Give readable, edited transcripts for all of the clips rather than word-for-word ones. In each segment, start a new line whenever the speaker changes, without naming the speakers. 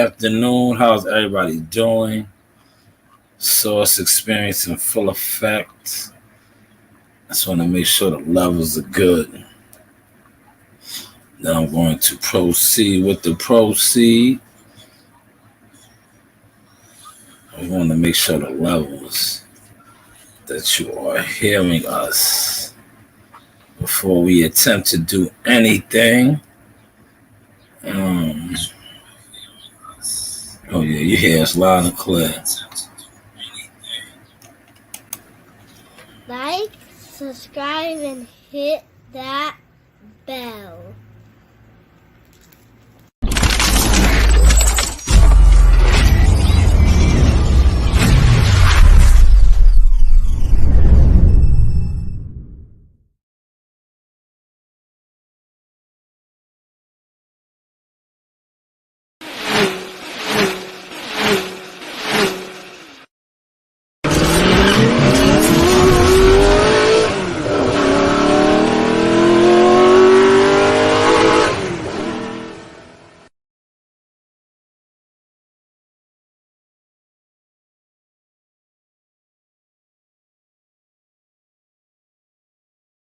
afternoon. How's everybody doing? Source experience in full effect. Just want to make sure the levels are good. Now I'm going to proceed with the proceed. I want to make sure the levels that you are hearing us before we attempt to do anything. Oh yeah, you hear us loud and clear.
Like, subscribe, and hit that bell.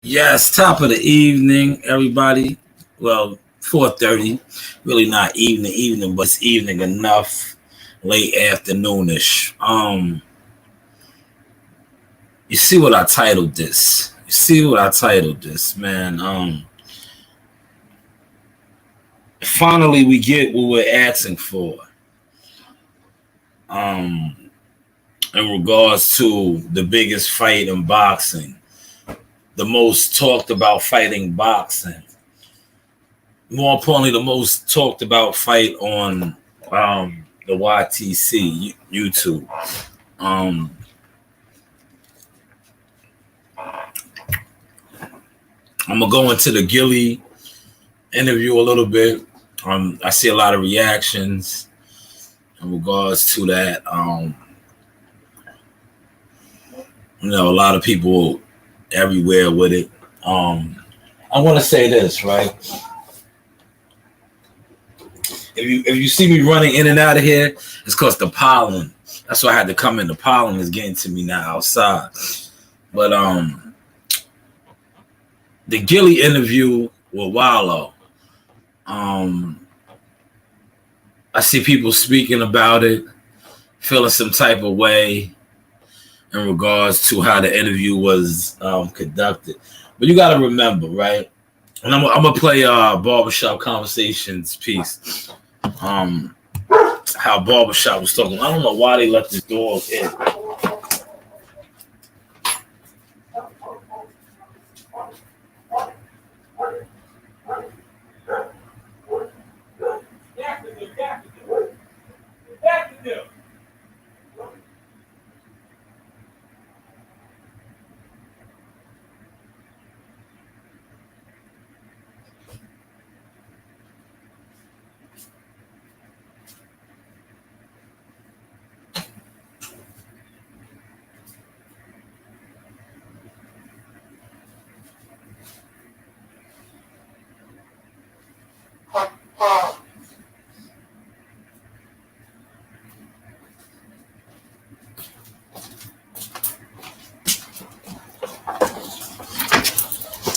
Yes, top of the evening, everybody. Well, 4:30. Really not evening, but it's evening enough. Late afternoonish. You see what I titled this? Man. Finally we get what we're asking for. In regards to the biggest fight in boxing. The most talked about fight in boxing. More importantly, the most talked about fight on the YTC YouTube. I'm gonna go into the Gilly interview a little bit. I see a lot of reactions in regards to that. A lot of people everywhere with it. I want to say this, right? If you see me running in and out of here, it's because the pollen. That's why I had to come in. The pollen is getting to me now outside. But the Gilly interview with Wallow. I see people speaking about it, feeling some type of way in regards to how the interview was conducted. But you got to remember, right? And I'm going to play Barbershop Conversations piece. How Barbershop was talking. I don't know why they let this dog in.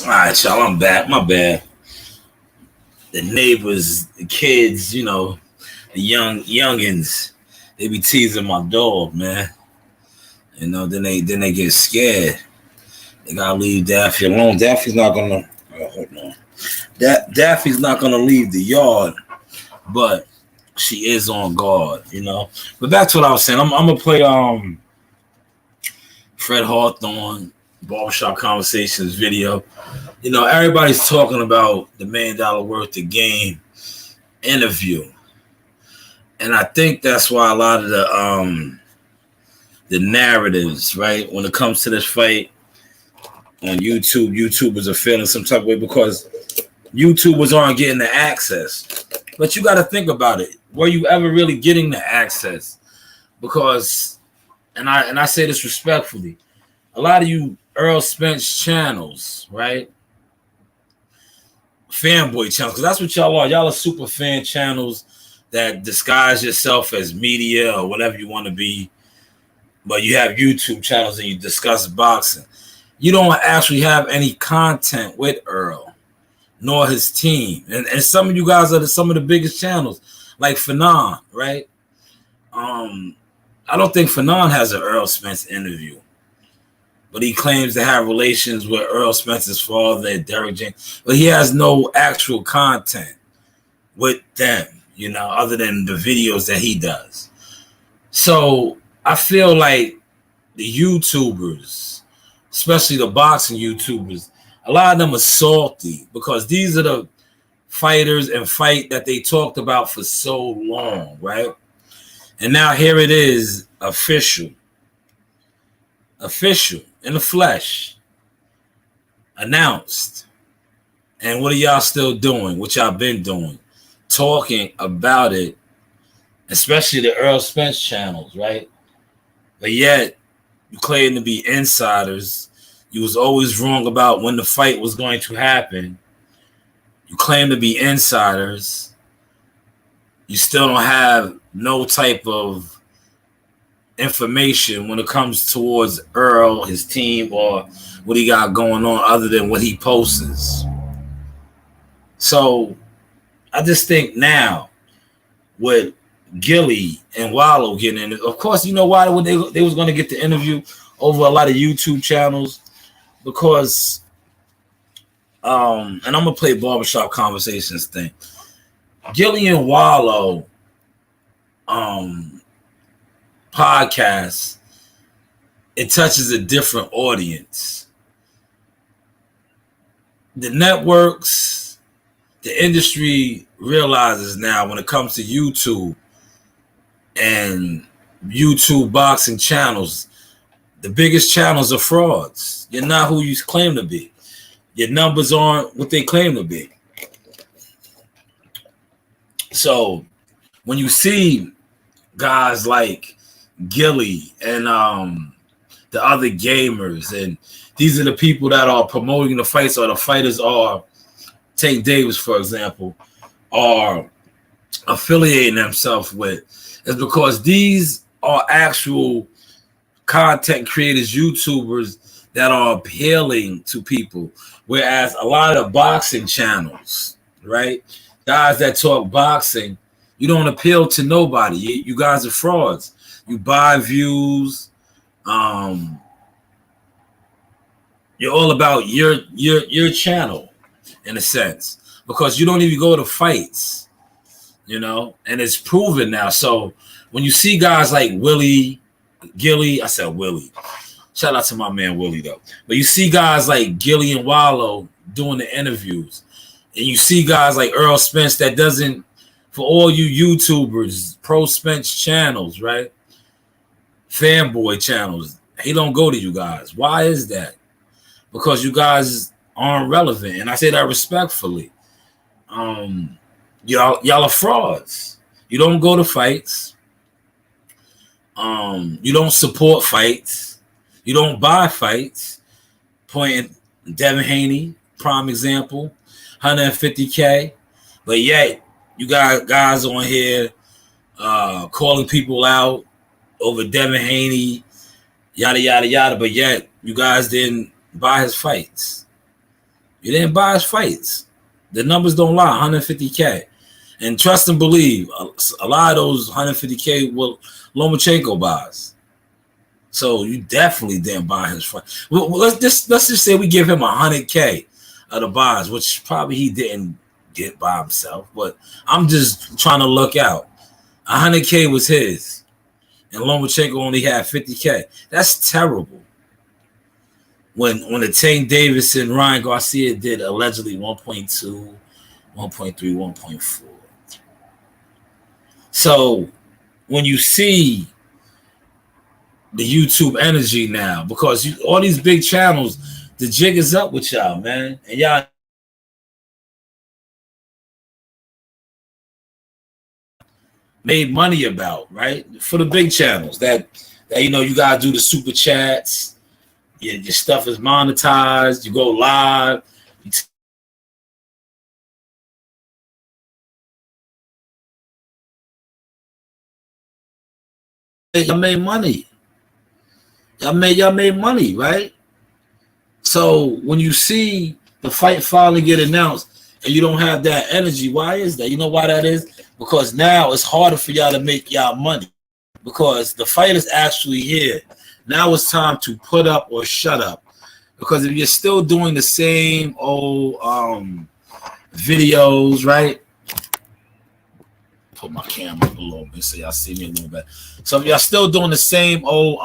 All right, y'all, I'm back. My bad. The neighbors, the kids, the youngins, they be teasing my dog, man. Then they get scared. They gotta leave Daffy alone. Daffy's not gonna hold on. Daffy's not gonna leave the yard, but she is on guard, But back to what I was saying. I'm gonna play Fred Hawthorne Barbershop Conversations video. Everybody's talking about the $1 million worth of game interview. And I think that's why a lot of the narratives, right, when it comes to this fight on YouTubers are feeling some type of way because YouTubers aren't getting the access. But you got to think about it. Were you ever really getting the access? Because, and I say this respectfully, a lot of you Earl Spence channels, right? Fanboy channels, because that's what y'all are. Y'all are super fan channels that disguise yourself as media or whatever you want to be, but you have YouTube channels and you discuss boxing. You don't actually have any content with Earl nor his team. And some of you guys are some of the biggest channels, like Fanon, right? I don't think Fanon has an Earl Spence interview, but he claims to have relations with Earl Spence's father and Derek James, but he has no actual content with them, you know, other than the videos that he does. So I feel like the YouTubers, especially the boxing YouTubers, a lot of them are salty because these are the fighters and fight that they talked about for so long, right? And now here it is, official in the flesh, announced. And what are y'all still doing? What y'all been doing? Talking about it, especially the Earl Spence channels, right? But yet, you claim to be insiders. You was always wrong about when the fight was going to happen. You claim to be insiders. You still don't have no type of information when it comes towards Earl, his team, or what he got going on other than what he posts. So I just think now with Gilly and Wallow getting in, of course, you know why they was going to get the interview over a lot of YouTube channels, because and I'm gonna play barbershop conversations thing. Gilly and Wallow podcast, it touches a different audience. The networks, the industry realizes now when it comes to YouTube and YouTube boxing channels, the biggest channels are frauds. You're not who you claim to be. Your numbers aren't what they claim to be. So when you see guys like Gilly and the other gamers, and these are the people that are promoting the fights, or the fighters are, take Davis for example, are affiliating themselves with, is because these are actual content creators, YouTubers that are appealing to people. Whereas a lot of the boxing channels, right, guys that talk boxing, you don't appeal to nobody. You guys are frauds. You buy views. You're all about your channel in a sense, because you don't even go to fights, you know, and it's proven now. So when you see guys like Gilly, I said Willie. Shout out to my man Willie though. But you see guys like Gilly and Wallow doing the interviews, and you see guys like Earl Spence that doesn't, for all you YouTubers, pro Spence channels, right? Fanboy channels, he don't go to you guys. Why is that? Because you guys aren't relevant, and I say that respectfully. Y'all are frauds. You don't go to fights. You don't support fights. You don't buy fights. Point Devin Haney, prime example, 150K. But yet you got guys on here calling people out over Devin Haney, yada yada yada. But yet you guys didn't buy his fights. You didn't buy his fights. The numbers don't lie. 150K. And trust and believe, a lot of those 150K will Lomachenko buys. So you definitely didn't buy his fight. Well, let's just say we give him 100K of the buys, which probably he didn't get by himself. But I'm just trying to look out. 100K was his, and Lomachenko only had 50K. That's terrible. When the Tank Davis and Ryan Garcia did allegedly 1.2, 1.3, 1.4. So when you see the YouTube energy now, because all these big channels, the jig is up with y'all, man. And y'all made money about, right? For the big channels that you know, you gotta do the super chats, your stuff is monetized, you go live, you y'all made money. Y'all made money, right? So when you see the fight finally get announced and you don't have that energy, why is that? You know why that is? Because now it's harder for y'all to make y'all money because the fight is actually here. Now it's time to put up or shut up. Because if you're still doing the same old videos, right? Put my camera up a little bit so y'all see me a little bit. So if y'all still doing the same old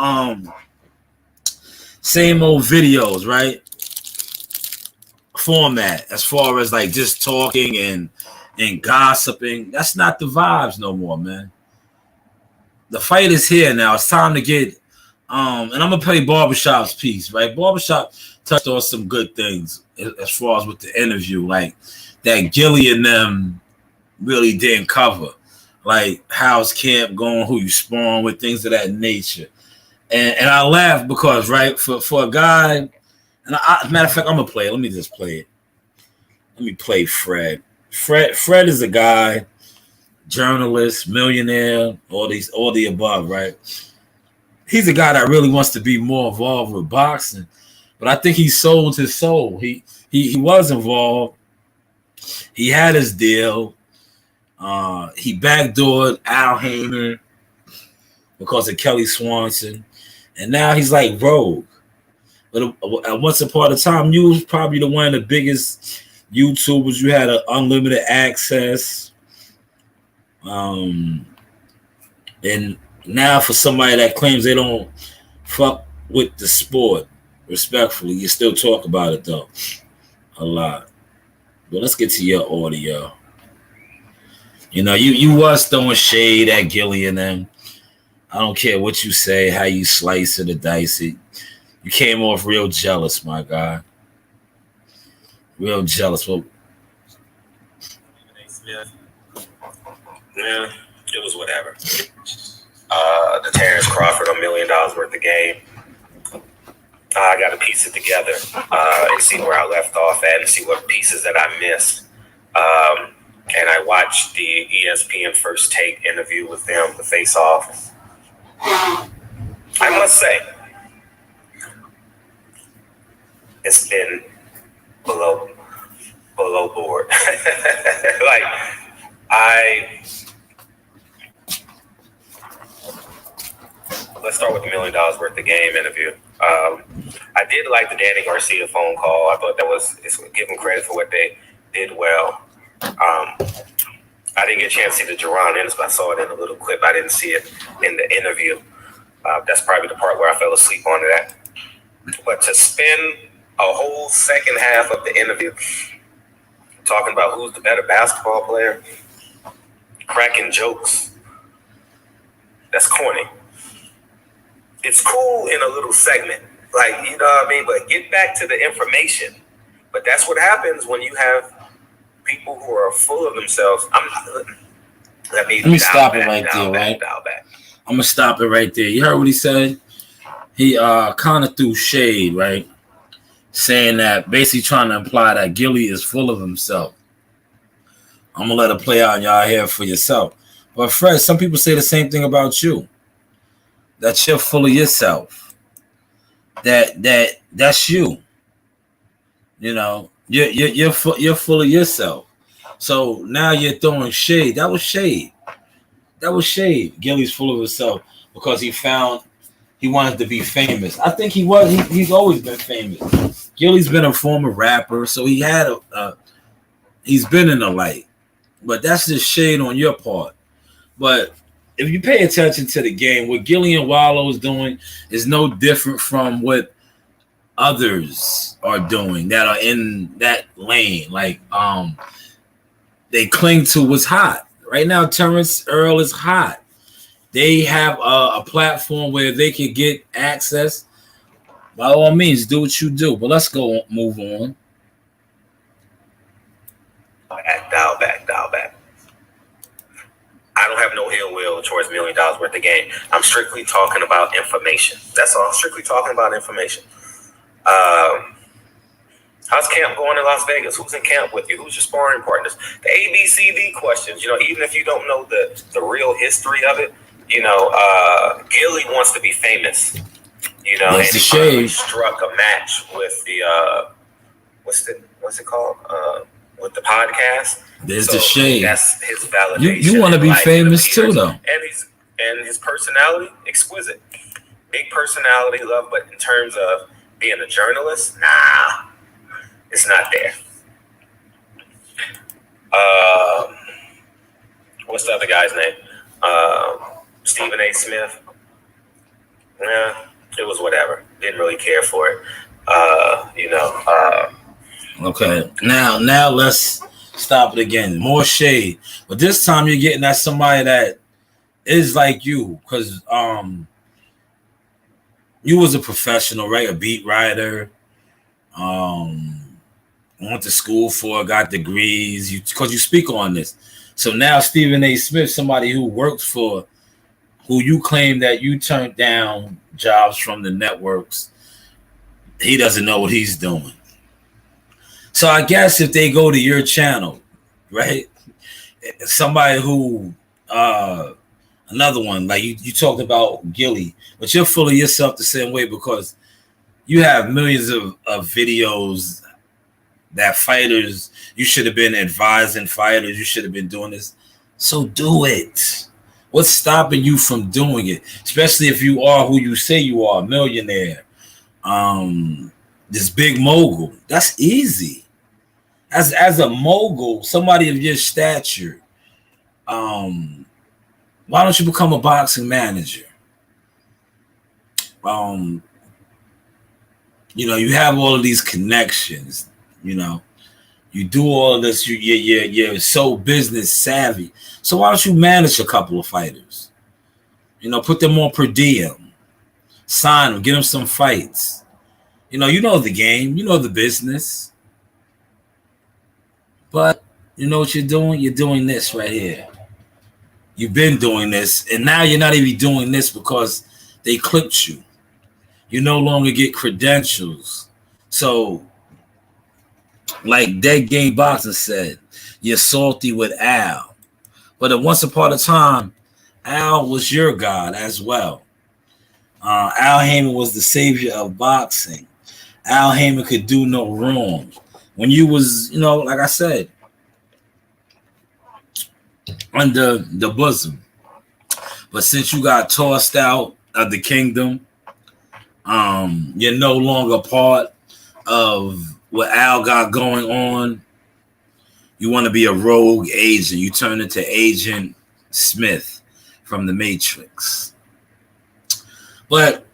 videos, right? Format as far as like just talking and gossiping, that's not the vibes no more, man. The fight is here now. It's time to get and I'm gonna play Barbershop's piece, right? Barbershop touched on some good things as far as with the interview, like that Gilly and them really didn't cover, like how's camp going, who you spawn with, things of that nature. And I laugh because, right, for a guy, and matter of fact, I'm gonna play it. Let me just play it. Let me play Fred. Fred is a guy, journalist, millionaire, all the above, right? He's a guy that really wants to be more involved with boxing, but I think he sold his soul. He was involved. He had his deal. He backdoored Al Haymon because of Kelly Swanson, and now he's like rogue. But once upon a time, you was probably one of the biggest YouTubers. You had unlimited access, and now for somebody that claims they don't fuck with the sport, respectfully, you still talk about it though a lot. But let's get to your audio. You know, you was throwing shade at Gilly and them. I don't care what you say, how you slice it or dice it. You came off real jealous, my guy. Real jealous. Well,
yeah, it was whatever. The Terrence Crawford $1 million worth of game. I got to piece it together and see where I left off at and see what pieces that I missed. And I watched the ESPN First Take interview with them, the face-off. I must say, it's been below board. Like, let's start with the $1 million worth of game interview. I did like the Danny Garcia phone call. I thought it's give them credit for what they did well. I didn't get a chance to see the Jerron Ennis, but I saw it in a little clip. I didn't see it in the interview. That's probably the part where I fell asleep on that. But to spend a whole second half of the interview talking about who's the better basketball player, cracking jokes, that's corny. It's cool in a little segment, like, you know what I mean? But get back to the information. But that's what happens when you have people who are full of themselves. Let me
stop it right there, right? I'm gonna stop it right there. You heard what he said? He kind of threw shade, right? Saying that, basically trying to imply that Gilly is full of himself. I'm gonna let it play out and y'all hear it for yourself. But Fred, some people say the same thing about you. That you're full of yourself. That's you. You know, you're full of yourself. So now you're throwing shade. That was shade. Gilly's full of himself because he wanted to be famous. I think he's always been famous. Gilly's been a former rapper, so he's been in the light. But that's just shade on your part. But if you pay attention to the game, what Gilly and Wallow is doing is no different from what others are doing that are in that lane. Like they cling to what's hot. Right now, Terrence Earl is hot. They have a platform where they can get access. By all means, do what you do. But let's move on.
Dial back. I don't have no ill will towards $1 million worth of game. I'm strictly talking about information. That's all. I'm strictly talking about information. How's camp going in Las Vegas? Who's in camp with you? Who's your sparring partners? The ABCD questions. You know, even if you don't know the real history of it, Gilly wants to be famous.
That's
and
the
he
shade.
finally struck a match with the what's it called? With the podcast.
There's the shade.
That's his validation.
You want to be famous too, though.
And his personality, exquisite. Big personality, love, but in terms of being a journalist, nah, it's not there. What's the other guy's name? Stephen A. Smith. Yeah, it was whatever. Didn't really care for it.
Okay, now let's stop it again. More shade, but this time you're getting at somebody that is like you, because you was a professional, right? A beat writer. Went to school for, got degrees. Because you speak on this. So now Stephen A. Smith, somebody who works for, who you claim that you turned down jobs from the networks, he doesn't know what he's doing. So I guess if they go to your channel, right? Somebody who, another one, like you talked about Gilly, but you're full of yourself the same way because you have millions of videos that fighters, you should have been advising fighters, you should have been doing this. So do it. What's stopping you from doing it? Especially if you are who you say you are, a millionaire, this big mogul. That's easy. As a mogul, somebody of your stature, why don't you become a boxing manager? You have all of these connections. You do all of this. You're so business savvy. So why don't you manage a couple of fighters? Put them on per diem, sign them, get them some fights. You know the game, you know the business. But you know what you're doing? You're doing this right here. You've been doing this, and now you're not even doing this because they clipped you. You no longer get credentials. So, like Dead Game Boxing said, you're salty with Al. But once upon a time, Al was your god as well. Al Heyman was the savior of boxing. Al Heyman could do no wrong. When you was, like I said, under the bosom. But since you got tossed out of the kingdom, you're no longer part of what Al got going on. You want to be a rogue agent. You turn into Agent Smith from The Matrix. But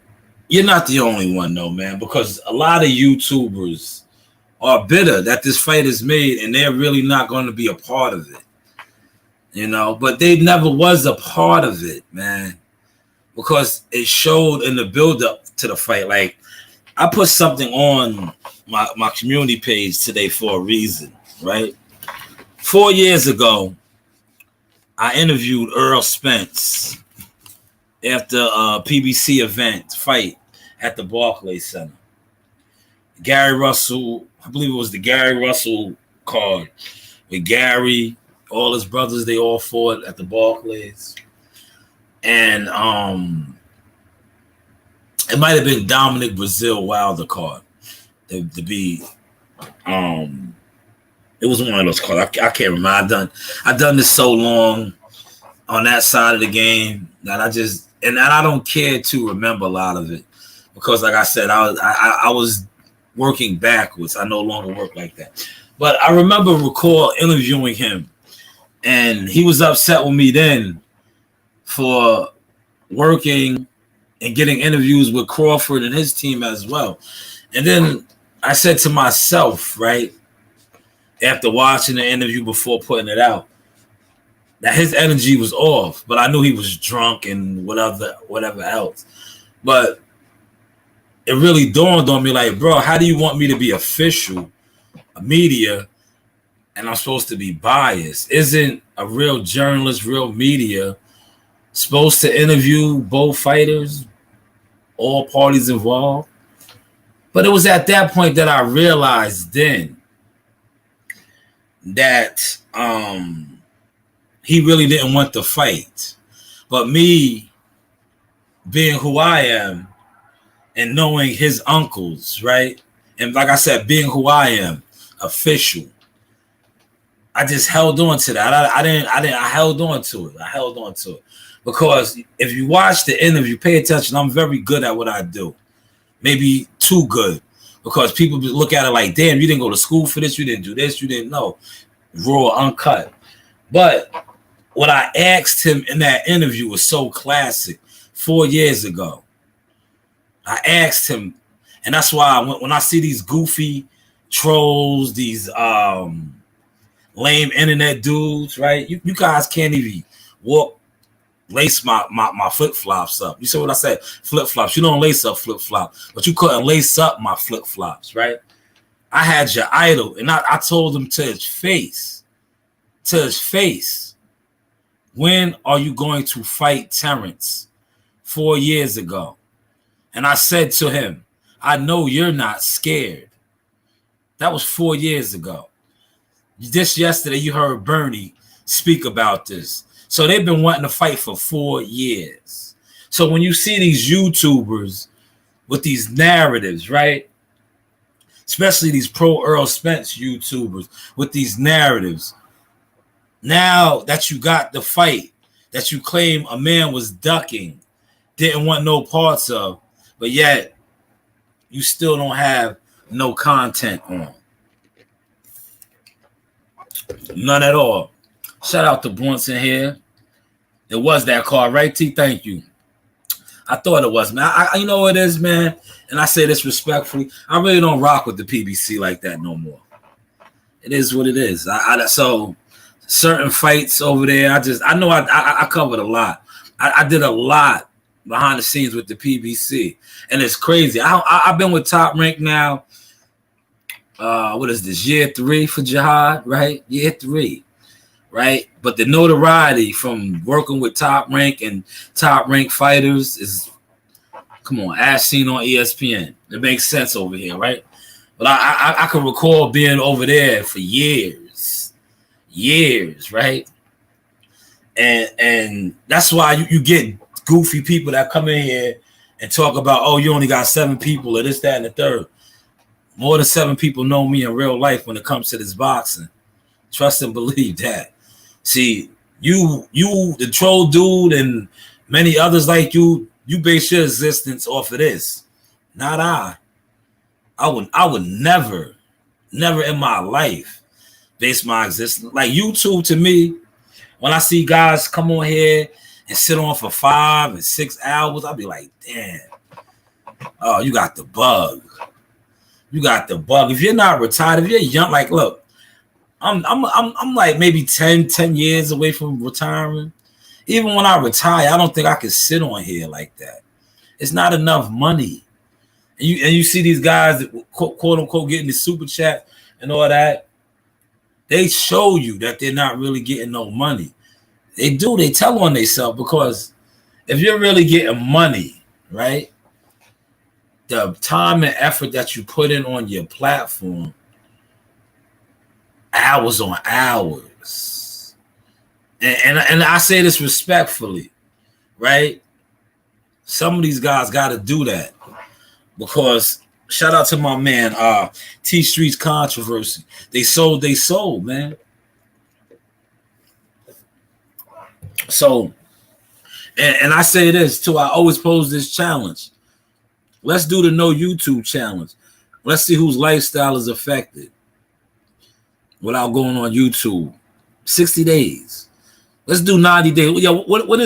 you're not the only one, though, man, because a lot of YouTubers are bitter that this fight is made and they're really not going to be a part of it. But they never was a part of it, man, because it showed in the build-up to the fight. Like, I put something on my community page today for a reason, right? 4 years ago, I interviewed Earl Spence after a PBC event fight at the Barclays Center. Gary Russell, I believe it was the Gary Russell card with Gary, all his brothers, they all fought at the Barclays. And it might have been Dominic Brazil Wilder card to be it was one of those cards. I can't remember. I've done this so long on that side of the game that I don't care to remember a lot of it because, like I said, I was working backwards. I no longer work like that. But I recall interviewing him, and he was upset with me then for working and getting interviews with Crawford and his team as well. And then I said to myself, right, after watching the interview before putting it out, that his energy was off, but I knew he was drunk and whatever else. But it really dawned on me, like, bro, how do you want me to be official, a media, and I'm supposed to be biased? Isn't a real journalist, real media supposed to interview both fighters, all parties involved? But it was at that point that I realized then that he really didn't want the fight. But me being who I am and knowing his uncles, right? And like I said, being who I am, official. I just held on to that. I held on to it. I held on to it. Because if you watch the interview, pay attention. I'm very good at what I do. Maybe too good. Because people look at it like, damn, you didn't go to school for this. You didn't do this. You didn't know. Raw, uncut. But what I asked him in that interview was so classic 4 years ago. I asked him, and that's why when I see these goofy trolls, these lame internet dudes, right? You guys can't even lace my flip-flops up. You see what I said? Flip-flops. You don't lace up flip-flop, but you couldn't lace up my flip-flops, right? I had your idol, and I told him to his face, when are you going to fight Terrence? 4 years ago. And I said to him, I know you're not scared. That was 4 years ago. Just yesterday, you heard Bernie speak about this. So they've been wanting to fight for 4 years. So when you see these YouTubers with these narratives, right? Especially these pro Earl Spence YouTubers with these narratives. Now that you got the fight that you claim a man was ducking, didn't want no parts of, but yet you still don't have no content on. None at all. Shout out to Brunson here. It was that car, right, T? Thank you. I thought it was, man. I you know what it is, man? And I say this respectfully. I really don't rock with the PBC like that no more. It is what it is. So certain fights over there, I know I covered a lot. I did a lot behind the scenes with the PBC. And it's crazy. I've been with Top Rank now. What is this? Year 3 for Jihad, right? Year 3. Right? But the notoriety from working with Top Rank and Top Rank fighters is, come on, as seen on ESPN. It makes sense over here, right? But I can recall being over there for years, right? And that's why you get goofy people that come in here and talk about, oh, you only got 7 people or this, that, and the third. More than 7 people know me in real life when it comes to this boxing. Trust and believe that. See, you, the troll dude, and many others like you base your existence off of this. Not I. I would never in my life base my existence. Like YouTube, to me, when I see guys come on here and sit on for 5 and 6 hours, I'll be like, damn. Oh, you got the bug. You got the bug. If you're not retired, if you're young, like, look, I'm like maybe 10 years away from retiring. Even when I retire, I don't think I can sit on here like that. It's not enough money. And you see these guys that quote unquote getting the super chat and all that. They show you that they're not really getting no money. They do. They tell on themselves, because if you're really getting money, right, the time and effort that you put in on your platform, hours on hours. And I say this respectfully, right? Some of these guys got to do that, because shout out to my man, T Street's Controversy. They sold, man. So, and I say this too, I always pose this challenge. Let's do the no YouTube challenge. Let's see whose lifestyle is affected without going on YouTube. 60 days. Let's do 90 days. Yeah, what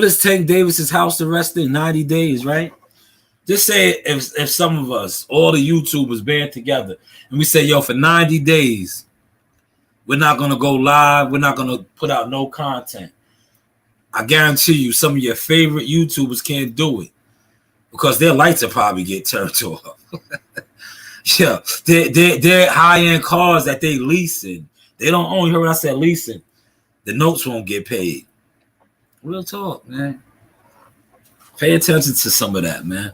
is Tank Davis's house arrest in 90 days, right? Just say if some of us, all the YouTubers band together, and we say, yo, for 90 days, we're not going to go live. We're not going to put out no content. I guarantee you some of your favorite YouTubers can't do it, because their lights will probably get turned off. Yeah, they're high-end cars that they leasing. They don't own. You heard what I said, leasing. The notes won't get paid. Real talk, man. Pay attention to some of that, man.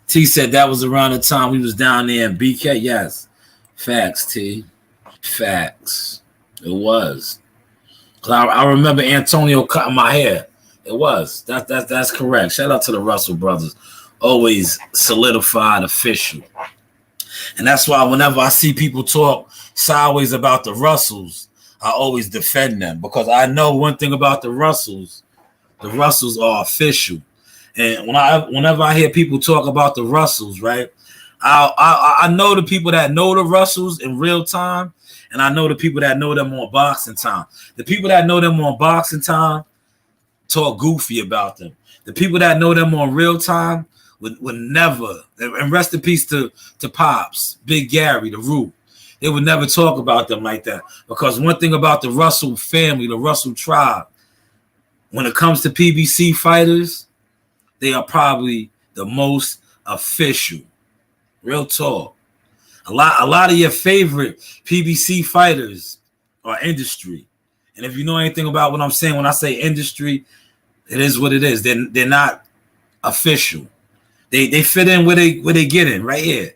T said that was around the time we was down there in BK. Yes. Facts, T. Facts. It was. I remember Antonio cutting my hair. It was. That's correct. Shout out to the Russell brothers. Always solidified, official. And that's why whenever I see people talk sideways about the Russells, I always defend them because I know one thing about the Russells are official. And whenever I hear people talk about the Russells, right, I know the people that know the Russells in real time, and I know the people that know them on Boxing Time. The people that know them on Boxing Time talk goofy about them. The people that know them on real time would never, and rest in peace to Pops, Big Gary, the Root. They would never talk about them like that. Because one thing about the Russell family, the Russell tribe, when it comes to PBC fighters, they are probably the most official. Real talk. A lot of your favorite PBC fighters are industry. And if you know anything about what I'm saying, when I say industry, it is what it is. They're not official. They fit in where they get in right here.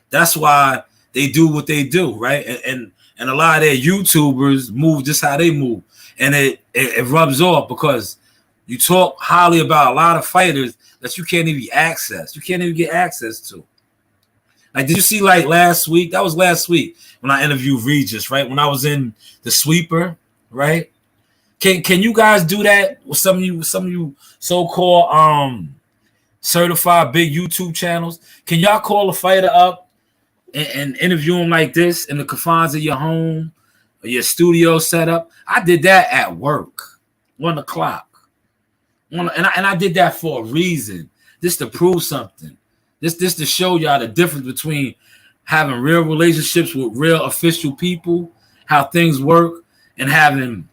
That's why they do what they do, right? And a lot of their YouTubers move just how they move. And it rubs off because you talk highly about a lot of fighters that you can't even access. You can't even get access to. Like, did you see like last week? That was last week when I interviewed Regis, right? When I was in the Sweeper, right? Can you guys do that with some of you so-called certified big YouTube channels? Can y'all call a fighter up and interview him like this in the confines of your home or your studio setup? I did that at work, 1 o'clock. And I did that for a reason, just to prove something. This to show y'all the difference between having real relationships with real official people, how things work, and having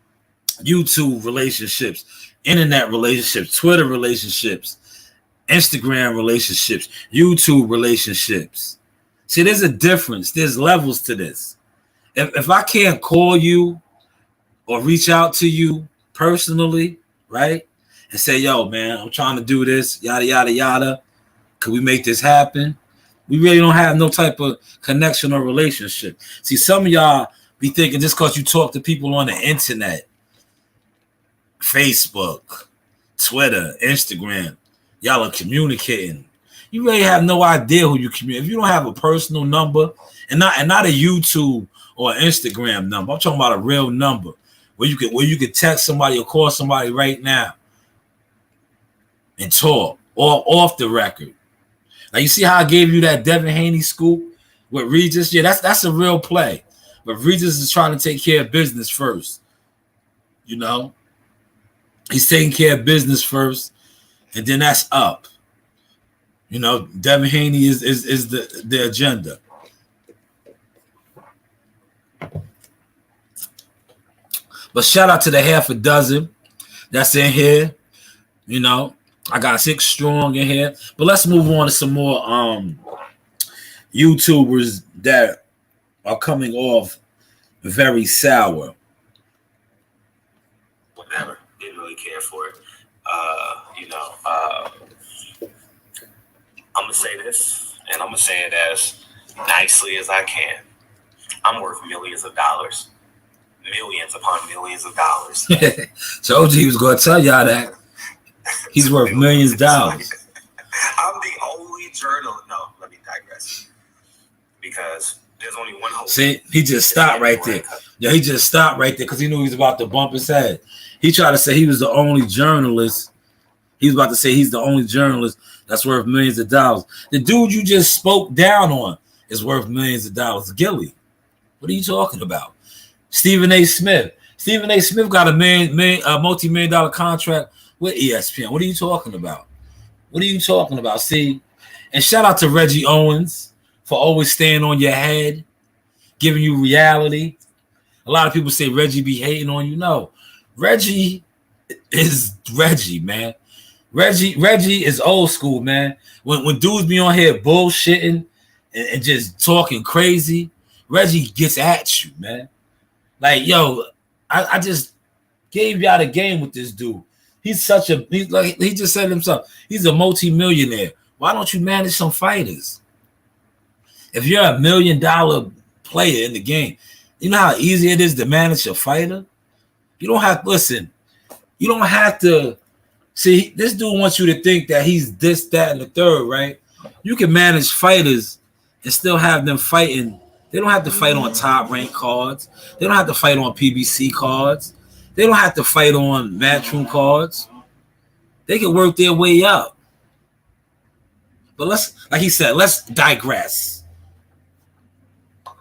YouTube relationships, internet relationships, Twitter relationships, Instagram relationships, YouTube relationships. See, there's a difference. There's levels to this. If I can't call you or reach out to you personally, right, and say, yo, man, I'm trying to do this, yada, yada, yada, could we make this happen? We really don't have no type of connection or relationship. See, some of y'all be thinking just because you talk to people on the internet, Facebook, Twitter, Instagram, y'all are communicating. You really have no idea who you communicate. If you don't have a personal number and not a YouTube or Instagram number, I'm talking about a real number where you could text somebody or call somebody right now and talk or off the record. Now you see how I gave you that Devin Haney scoop with Regis? Yeah, that's a real play. But Regis is trying to take care of business first. You know? He's taking care of business first, and then that's up. You know, Devin Haney is the agenda. But shout out to the half a dozen that's in here. You know, I got 6 strong in here. But let's move on to some more YouTubers that are coming off very sour.
Whatever. Didn't really care for it. I'm going to say this, and I'm going to say it as nicely as I can. I'm worth millions of dollars. Millions upon millions of dollars.
So OG was going to tell y'all that. He's worth millions of dollars.
I'm the only journalist. No, let me digress. Because there's only one host.
See, he just stopped right there. Yeah, he just stopped right there because he knew he was about to bump his head. He tried to say he was the only journalist. He was about to say he's the only journalist that's worth millions of dollars. The dude you just spoke down on is worth millions of dollars. Gilly, what are you talking about? Stephen A. Smith. Stephen A. Smith got a multi-million-dollar contract with ESPN. What are you talking about? What are you talking about? See? And shout out to Reggie Owens for always staying on your head, giving you reality. A lot of people say Reggie be hating on you. No. Reggie is Reggie, man. Reggie is old school, man. When dudes be on here bullshitting and just talking crazy, Reggie gets at you, man. Like, yo, I just gave y'all the game with this dude. He just said himself, he's a multi-millionaire. Why don't you manage some fighters? If you're $1 million player in the game, you know how easy it is to manage a fighter? You don't have listen. You don't have to see. This dude wants you to think that he's this, that, and the third, right? You can manage fighters and still have them fighting. They don't have to fight on top rank cards. They don't have to fight on PBC cards. They don't have to fight on matchroom cards. They can work their way up. But like he said, let's digress.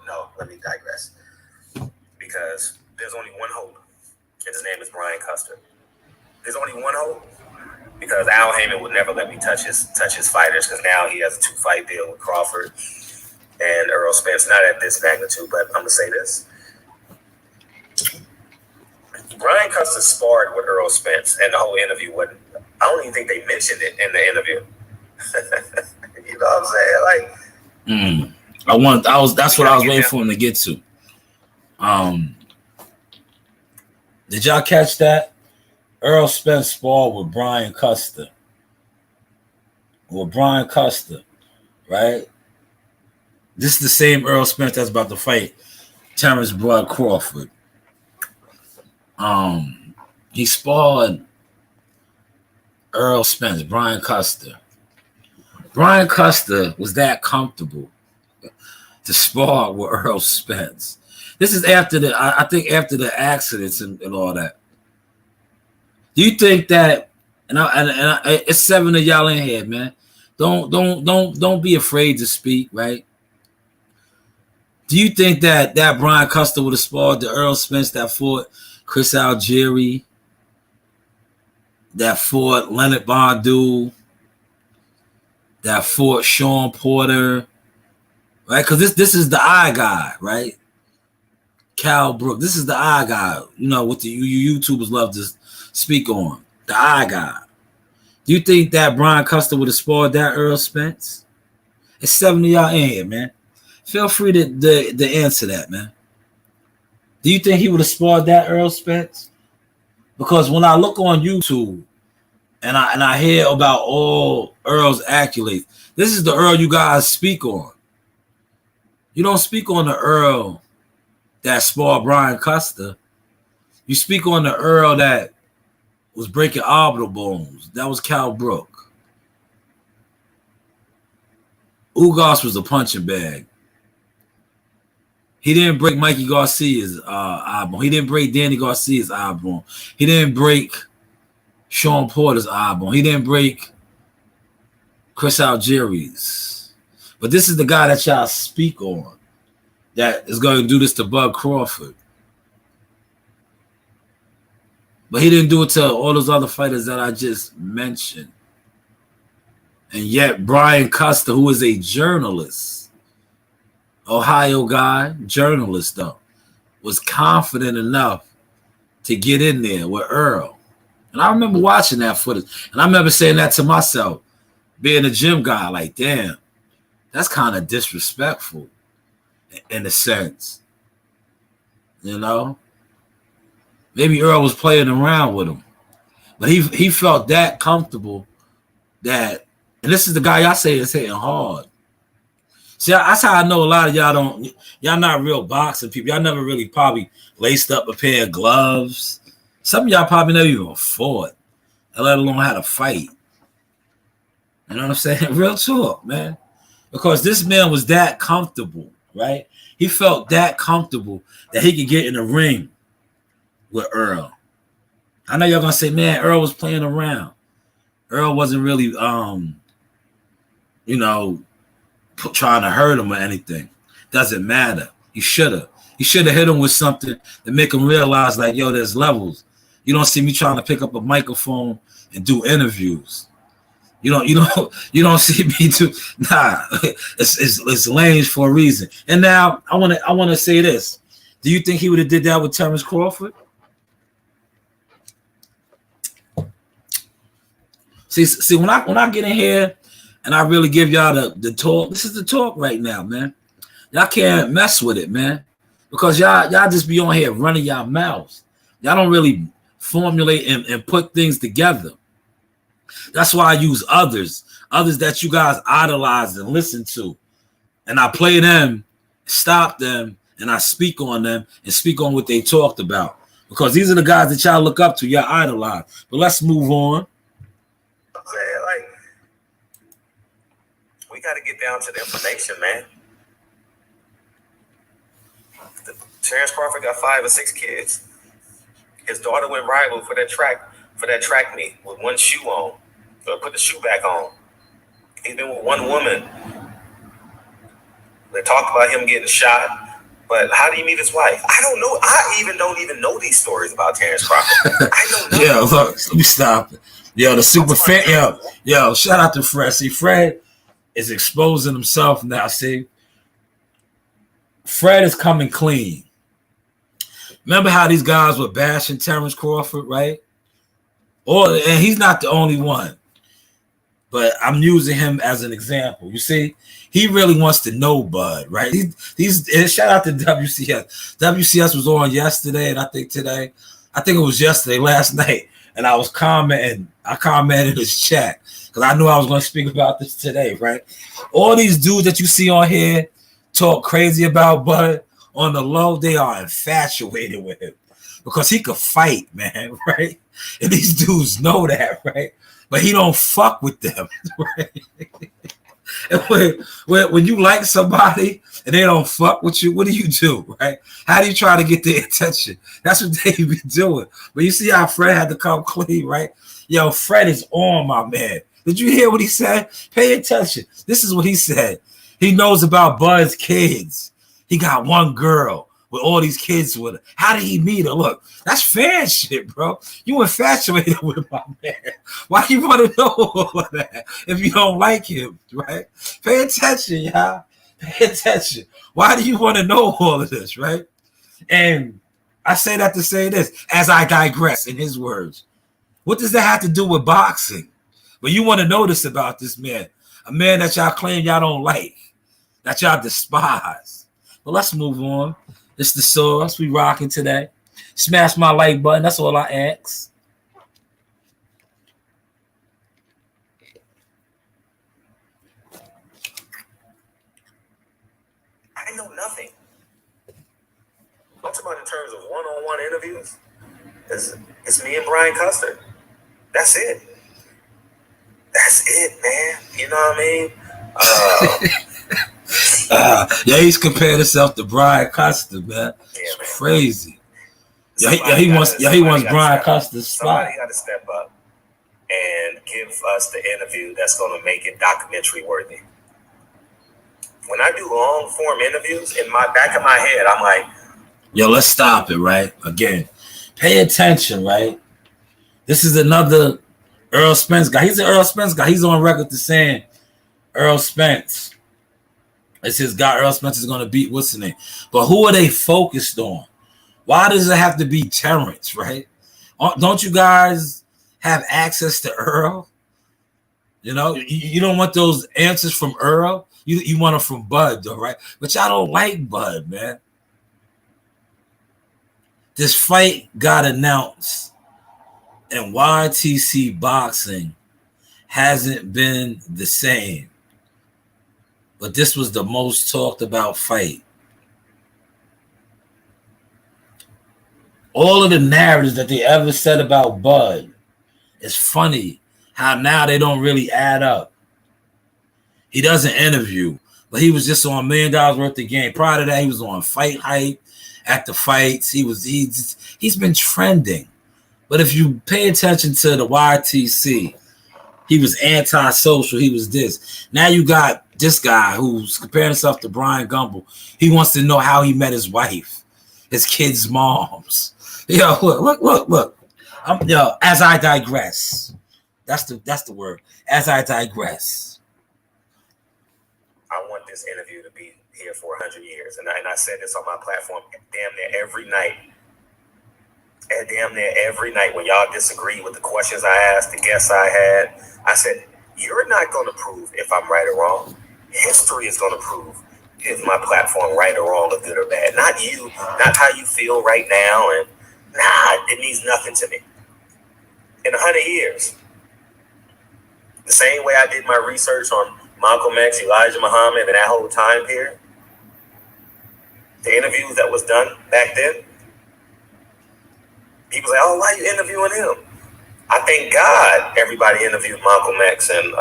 No, let me digress. Because there's only one hope, and his name is Brian Custer. There's only one hope. Because Al Heyman would never let me touch his fighters, because now he has a 2-fight deal with Crawford and Earl Spence. Not at this magnitude, but I'm gonna say this: Brian Custer sparred with Earl Spence, and the whole interview wasn't. I don't even think they mentioned it in the interview. You know what I'm saying? Like,
that's what I was waiting for him to get to. Did y'all catch that? Earl Spence sparred with Brian Custer. Right? This is the same Earl Spence that's about to fight Terrence Bud Crawford. He sparred Earl Spence, Brian Custer. Brian Custer was that comfortable to spar with Earl Spence. This is after I think after the accidents and all that. Do you think that? And it's 7 of y'all in here, man. Don't be afraid to speak, right? Do you think that Brian Custer would have sparred the Earl Spence that fought Chris Algieri, that fought Leonard Badu, that fought Sean Porter, right? Because this is the eye guy, right? Cal Brook. This is the eye guy. You know what the YouTubers love to speak on. The eye guy. Do you think that Brian Custer would have sparred that Earl Spence? It's 7 of y'all in here, man. Feel free to answer that, man. Do you think he would have sparred that Earl Spence? Because when I look on YouTube and I hear about all Earl's accolades, this is the Earl you guys speak on. You don't speak on the Earl that sparred Brian Custer. You speak on the Earl that was breaking orbital bones. That was Cal Brook. Ugas was a punching bag. He didn't break Mikey Garcia's eyebone. He didn't break Danny Garcia's eyebone. He didn't break Sean Porter's eyebone. He didn't break Chris Algieri's. But this is the guy that y'all speak on that is going to do this to Bud Crawford. But he didn't do it to all those other fighters that I just mentioned. And yet Brian Custer, who is a journalist, Ohio guy, journalist though, was confident enough to get in there with Earl. And I remember watching that footage. And I remember saying that to myself, being a gym guy, like, damn, that's kind of disrespectful in a sense. You know? Maybe Earl was playing around with him. But he felt that comfortable that, and this is the guy y'all say is hitting hard. See, that's how I know a lot of y'all not real boxing people. Y'all never really probably laced up a pair of gloves. Some of y'all probably never even fought, let alone how to fight. You know what I'm saying? Real talk, man. Because this man was that comfortable, right? He felt that comfortable that he could get in the ring with Earl. I know y'all gonna say, man, Earl was playing around. Earl wasn't really, trying to hurt him or anything. Doesn't matter. He should have hit him with something to make him realize, like, yo, there's levels. You don't see me trying to pick up a microphone and do interviews. You don't see me do. Nah, it's lanes for a reason. And now I want to say this. Do you think he would have did that with Terrence Crawford? See, when I get in here and I really give y'all the talk, this is the talk right now, man. Y'all can't mess with it, man. Because y'all just be on here running y'all mouths. Y'all don't really formulate and put things together. That's why I use others that you guys idolize and listen to. And I play them, stop them, and I speak on them and speak on what they talked about. because these are the guys that y'all look up to, y'all idolize. But let's move on.
I'm saying, like, we got to get down to the information, man. Terrence Crawford got 5 or 6 kids. His daughter went rival for that track meet with one shoe on. So put the shoe back on. He's been with one woman. They talked about him getting shot. But how do you meet his wife? I don't know. I don't even know these stories about Terrence Crawford. I don't know.
Yeah, look, let me stop it. Yo, the super fan. Yo, shout out to Fred. See, Fred is exposing himself now. See, Fred is coming clean. Remember how these guys were bashing Terrence Crawford, right? And he's not the only one. But I'm using him as an example. You see, he really wants to know Bud, right? He's shout out to WCS. WCS was on yesterday, and I think it was yesterday, last night. And I was commenting. I commented in his chat because I knew I was going to speak about this today, right? All these dudes that you see on here talk crazy about Bud on the low, they are infatuated with him because he could fight, man, right? And these dudes know that, right? But he don't fuck with them, right? And when you like somebody and they don't fuck with you, what do you do, right? How do you try to get their attention? That's what they be doing. But you see how Fred had to come clean, right? Yo, Fred is on, my man. Did you hear what he said? Pay attention. This is what he said. He knows about Bud's kids. He got one girl with all these kids with her. How did he meet her? Look, that's fan shit, bro. You infatuated with my man. Why do you want to know all of that if you don't like him, right? Pay attention, y'all. Pay attention. Why do you want to know all of this, right? And I say that to say this, as I digress, in his words. What does that have to do with boxing? But you want to know this about this man, a man that y'all claim y'all don't like, that y'all despise. But let's move on. It's the sauce we rocking today. Smash my like button. That's all I ask.
I know nothing. I'm talking about in terms of one-on-one interviews. It's me and Brian Custer. That's it. That's it, man. You know what I mean?
Yeah, he's compared himself to Brian Custer, man. It's crazy. He wants Brian Custer's spot.
Somebody got to step up and give us the interview that's going to make it documentary worthy. When I do long form interviews, in my back of my head, I'm like,
yo, let's stop it, right? Again, pay attention, right? This is another Earl Spence guy. He's an Earl Spence guy. He's on record to saying Earl Spence. It's his guy. Earl Spence is going to beat what's his name. But who are they focused on? Why does it have to be Terrence, right? Don't you guys have access to Earl? You know, you don't want those answers from Earl. You want them from Bud, though, right? But y'all don't like Bud, man. This fight got announced, and YTC Boxing hasn't been the same. But this was the most talked about fight. All of the narratives that they ever said about Bud, it's funny how now they don't really add up. He doesn't interview, but he was just on $1 million worth of game. Prior to that, he was on Fight Hype. At the fights, he's been trending. But if you pay attention to the YTC, he was anti-social. He was this. Now you got this guy who's comparing himself to Brian Gumble. He wants to know how he met his wife, his kids' moms. Yo, look. As I digress. That's the word. As I digress.
I want this interview to be here for 100 years. And I said this on my platform damn near every night. And damn near every night when y'all disagree with the questions I asked, the guests I had, I said, you're not going to prove if I'm right or wrong. History is going to prove if my platform right or wrong or good or bad. Not you, not how you feel right now. And it means nothing to me. In 100 years, the same way I did my research on Malcolm X, Elijah Muhammad, and that whole time period, the interviews that was done back then, people say, "Oh, why are you interviewing him?" I thank God everybody interviewed Malcolm X, and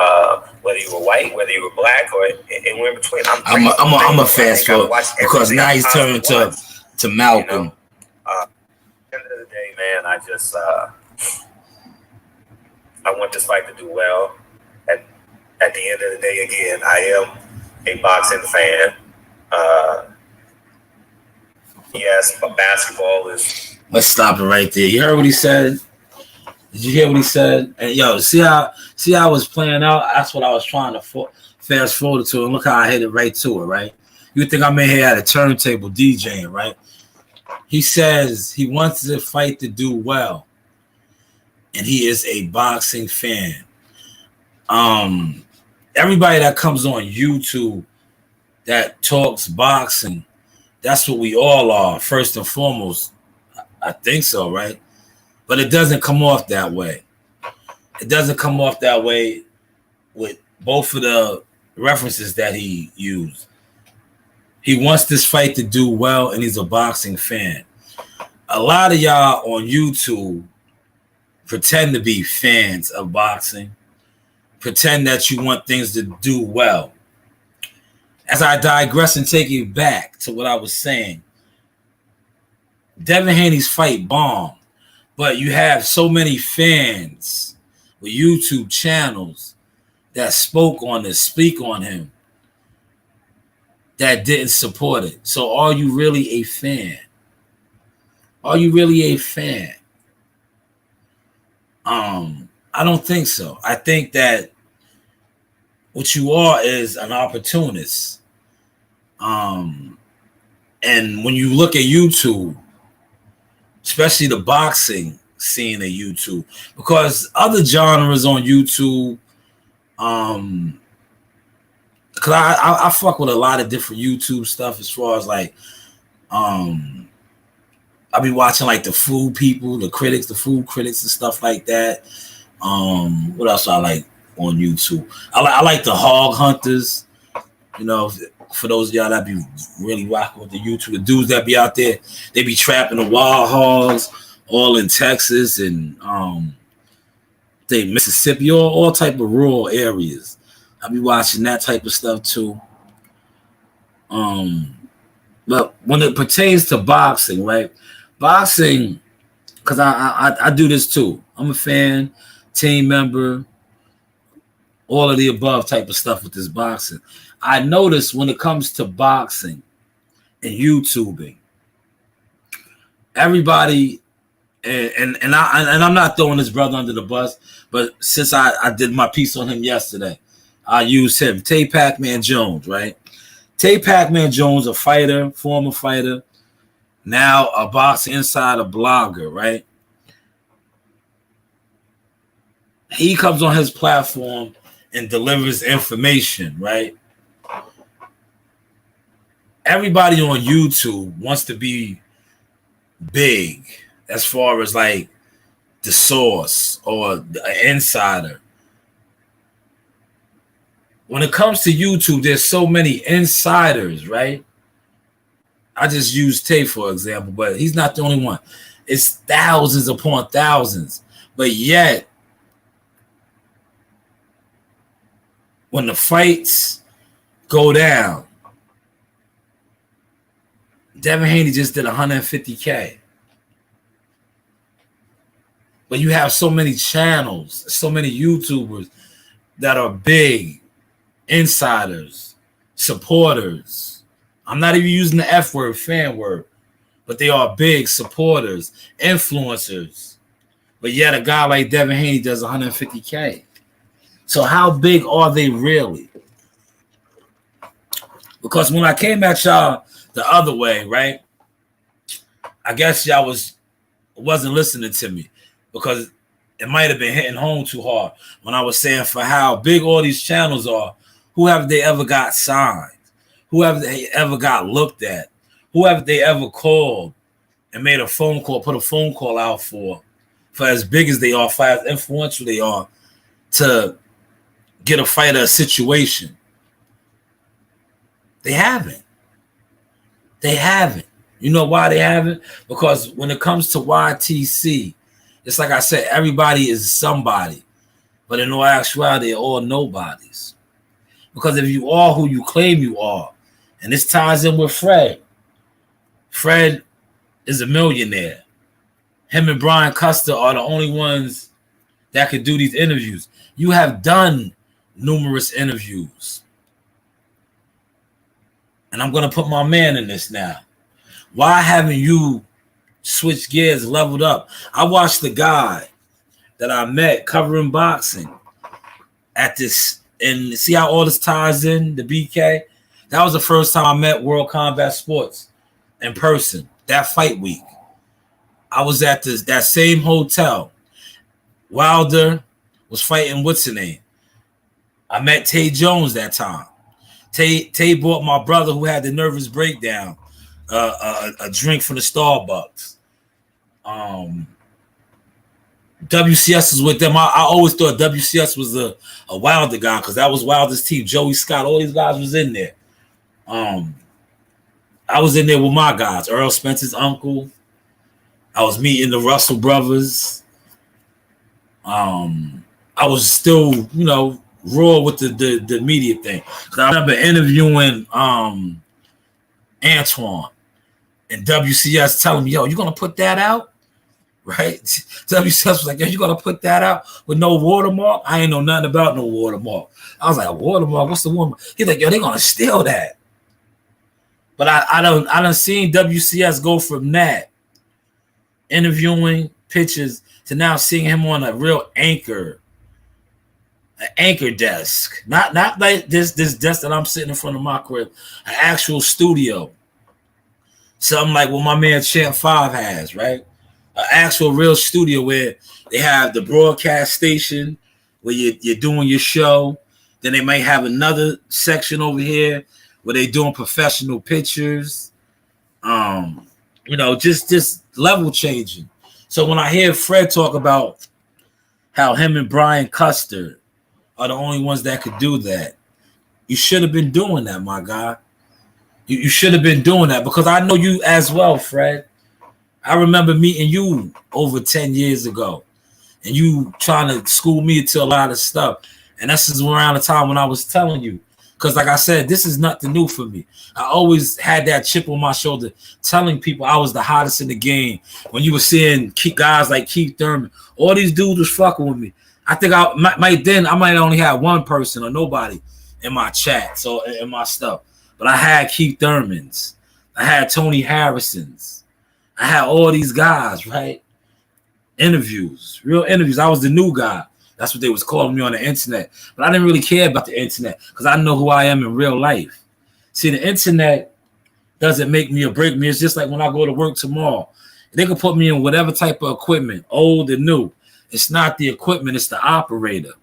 whether you were white, whether you were black, or anywhere in between.
I'm a fast forward because now he's turned to Malcolm.
You know? At the end of the day, man, I just I want this fight to do well. At the end of the day, again, I am a boxing fan. Yes, but basketball is.
Let's stop it right there. You heard what he said? Did you hear what he said? And yo, see how I was playing out? That's what I was trying to fast forward to, and look how I hit it right to it, right? You think I'm in here at a turntable DJing, right? He says he wants the fight to do well, and he is a boxing fan. Everybody that comes on YouTube that talks boxing, that's what we all are, first and foremost. I think so, right? But it doesn't come off that way. It doesn't come off that way with both of the references that he used. He wants this fight to do well, and he's a boxing fan. A lot of y'all on YouTube pretend to be fans of boxing, pretend that you want things to do well. As I digress and take you back to what I was saying, Devin Haney's fight bombed. But you have so many fans with YouTube channels that speak on him, that didn't support it. So are you really a fan? Are you really a fan? I don't think so. I think that what you are is an opportunist. And when you look at YouTube, especially the boxing scene of YouTube, because other genres on YouTube, because I fuck with a lot of different YouTube stuff as far as like, I be watching like the food people, the food critics and stuff like that. What else I like on YouTube? I like the hog hunters, you know. For those of y'all that be really rocking with the YouTube, the dudes that be out there, they be trapping the wild hogs all in Texas and Mississippi, all type of rural areas. I be watching that type of stuff too. But when it pertains to boxing, right? Boxing, because I do this too. I'm a fan, team member, all of the above type of stuff with this boxing. I notice when it comes to boxing and YouTubing, everybody, and I'm not throwing this brother under the bus, but since I did my piece on him yesterday, I used him, Tay Pac-Man Jones, right? Tay Pac-Man Jones, a fighter, former fighter, now a Boxing Insider blogger, right? He comes on his platform and delivers information, right? Everybody on YouTube wants to be big as far as like the source or the insider. When it comes to YouTube, there's so many insiders, right? I just use Tay for example, but he's not the only one. It's thousands upon thousands. But yet, when the fights go down, Devin Haney just did 150K. But you have so many channels, so many YouTubers that are big, insiders, supporters. I'm not even using the F word, fan word, but they are big supporters, influencers. But yet a guy like Devin Haney does 150K. So how big are they really? Because when I came at y'all the other way, right? I guess y'all wasn't listening to me because it might have been hitting home too hard when I was saying for how big all these channels are. Who have they ever got signed? Who have they ever got looked at? Who have they ever called and made a phone call, put a phone call out for as big as they are, for as influential they are, to get a fighter a situation? They haven't. They haven't. You know why they haven't? Because when it comes to YTC, it's like I said, everybody is somebody. But in all actuality, they're all nobodies. Because if you are who you claim you are, and this ties in with Fred. Fred is a millionaire. Him and Brian Custer are the only ones that could do these interviews. You have done numerous interviews. And I'm going to put my man in this now. Why haven't you switched gears, leveled up? I watched the guy that I met covering boxing at this, and see how all this ties in, the BK? That was the first time I met World Combat Sports in person, that fight week. I was at that same hotel. Wilder was fighting, what's her name? I met Tay Jones that time. Tay bought my brother who had the nervous breakdown a drink from the Starbucks. WCS was with them. I always thought WCS was a Wilder guy because that was Wilder's team. Joey Scott, all these guys was in there. I was in there with my guys. Earl Spencer's uncle. I was meeting the Russell brothers. I was still, raw with the media thing. I remember interviewing Antoine and WCS telling me, yo, you gonna put that out? Right? WCS was like, yo, you gonna put that out with no watermark? I ain't know nothing about no watermark. I was like, a watermark? What's the watermark? He's like, yo, they gonna steal that. But I done seen WCS go from that, interviewing pictures, to now seeing him on a real anchor desk. Not like this desk that I'm sitting in front of my crib, an actual studio. Something like what my man Champ 5 has, right? An actual real studio where they have the broadcast station where you're doing your show. Then they might have another section over here where they're doing professional pictures. Just level changing. So when I hear Fred talk about how him and Brian Custer are the only ones that could do that, you should have been doing that, my guy. You should have been doing that because I know you as well, Fred. I remember meeting you over 10 years ago and you trying to school me into a lot of stuff. And this is around the time when I was telling you. Because like I said, this is nothing new for me. I always had that chip on my shoulder telling people I was the hottest in the game. When you were seeing guys like Keith Thurman, all these dudes was fucking with me. I think I might only have one person or nobody in my chat, so in my stuff. But I had Keith Thurman's. I had Tony Harrison's. I had all these guys, right? Interviews, real interviews. I was the new guy. That's what they was calling me on the internet. But I didn't really care about the internet because I know who I am in real life. See, the internet doesn't make me or break me. It's just like when I go to work tomorrow. They can put me in whatever type of equipment, old and new. It's not the equipment, it's the operator.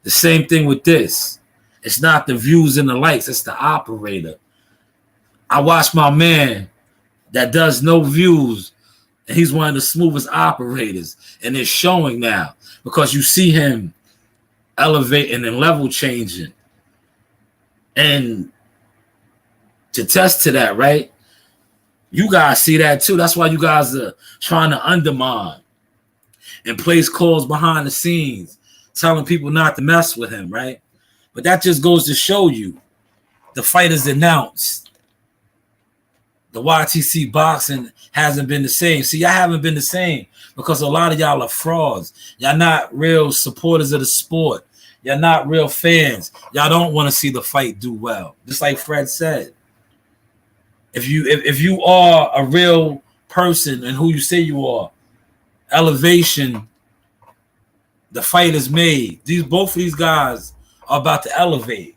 The same thing with this. It's not the views and the likes, it's the operator. I watch my man that does no views, and he's one of the smoothest operators. And it's showing now because you see him elevating and level changing. And to test to that, right? You guys see that too. That's why you guys are trying to undermine and place calls behind the scenes, telling people not to mess with him, right? But that just goes to show you the fight is announced. The YTC boxing hasn't been the same. See, y'all haven't been the same because a lot of y'all are frauds. Y'all not real supporters of the sport. Y'all not real fans. Y'all don't want to see the fight do well. Just like Fred said. If you are a real person and who you say you are, elevation, the fight is made. Both of these guys are about to elevate.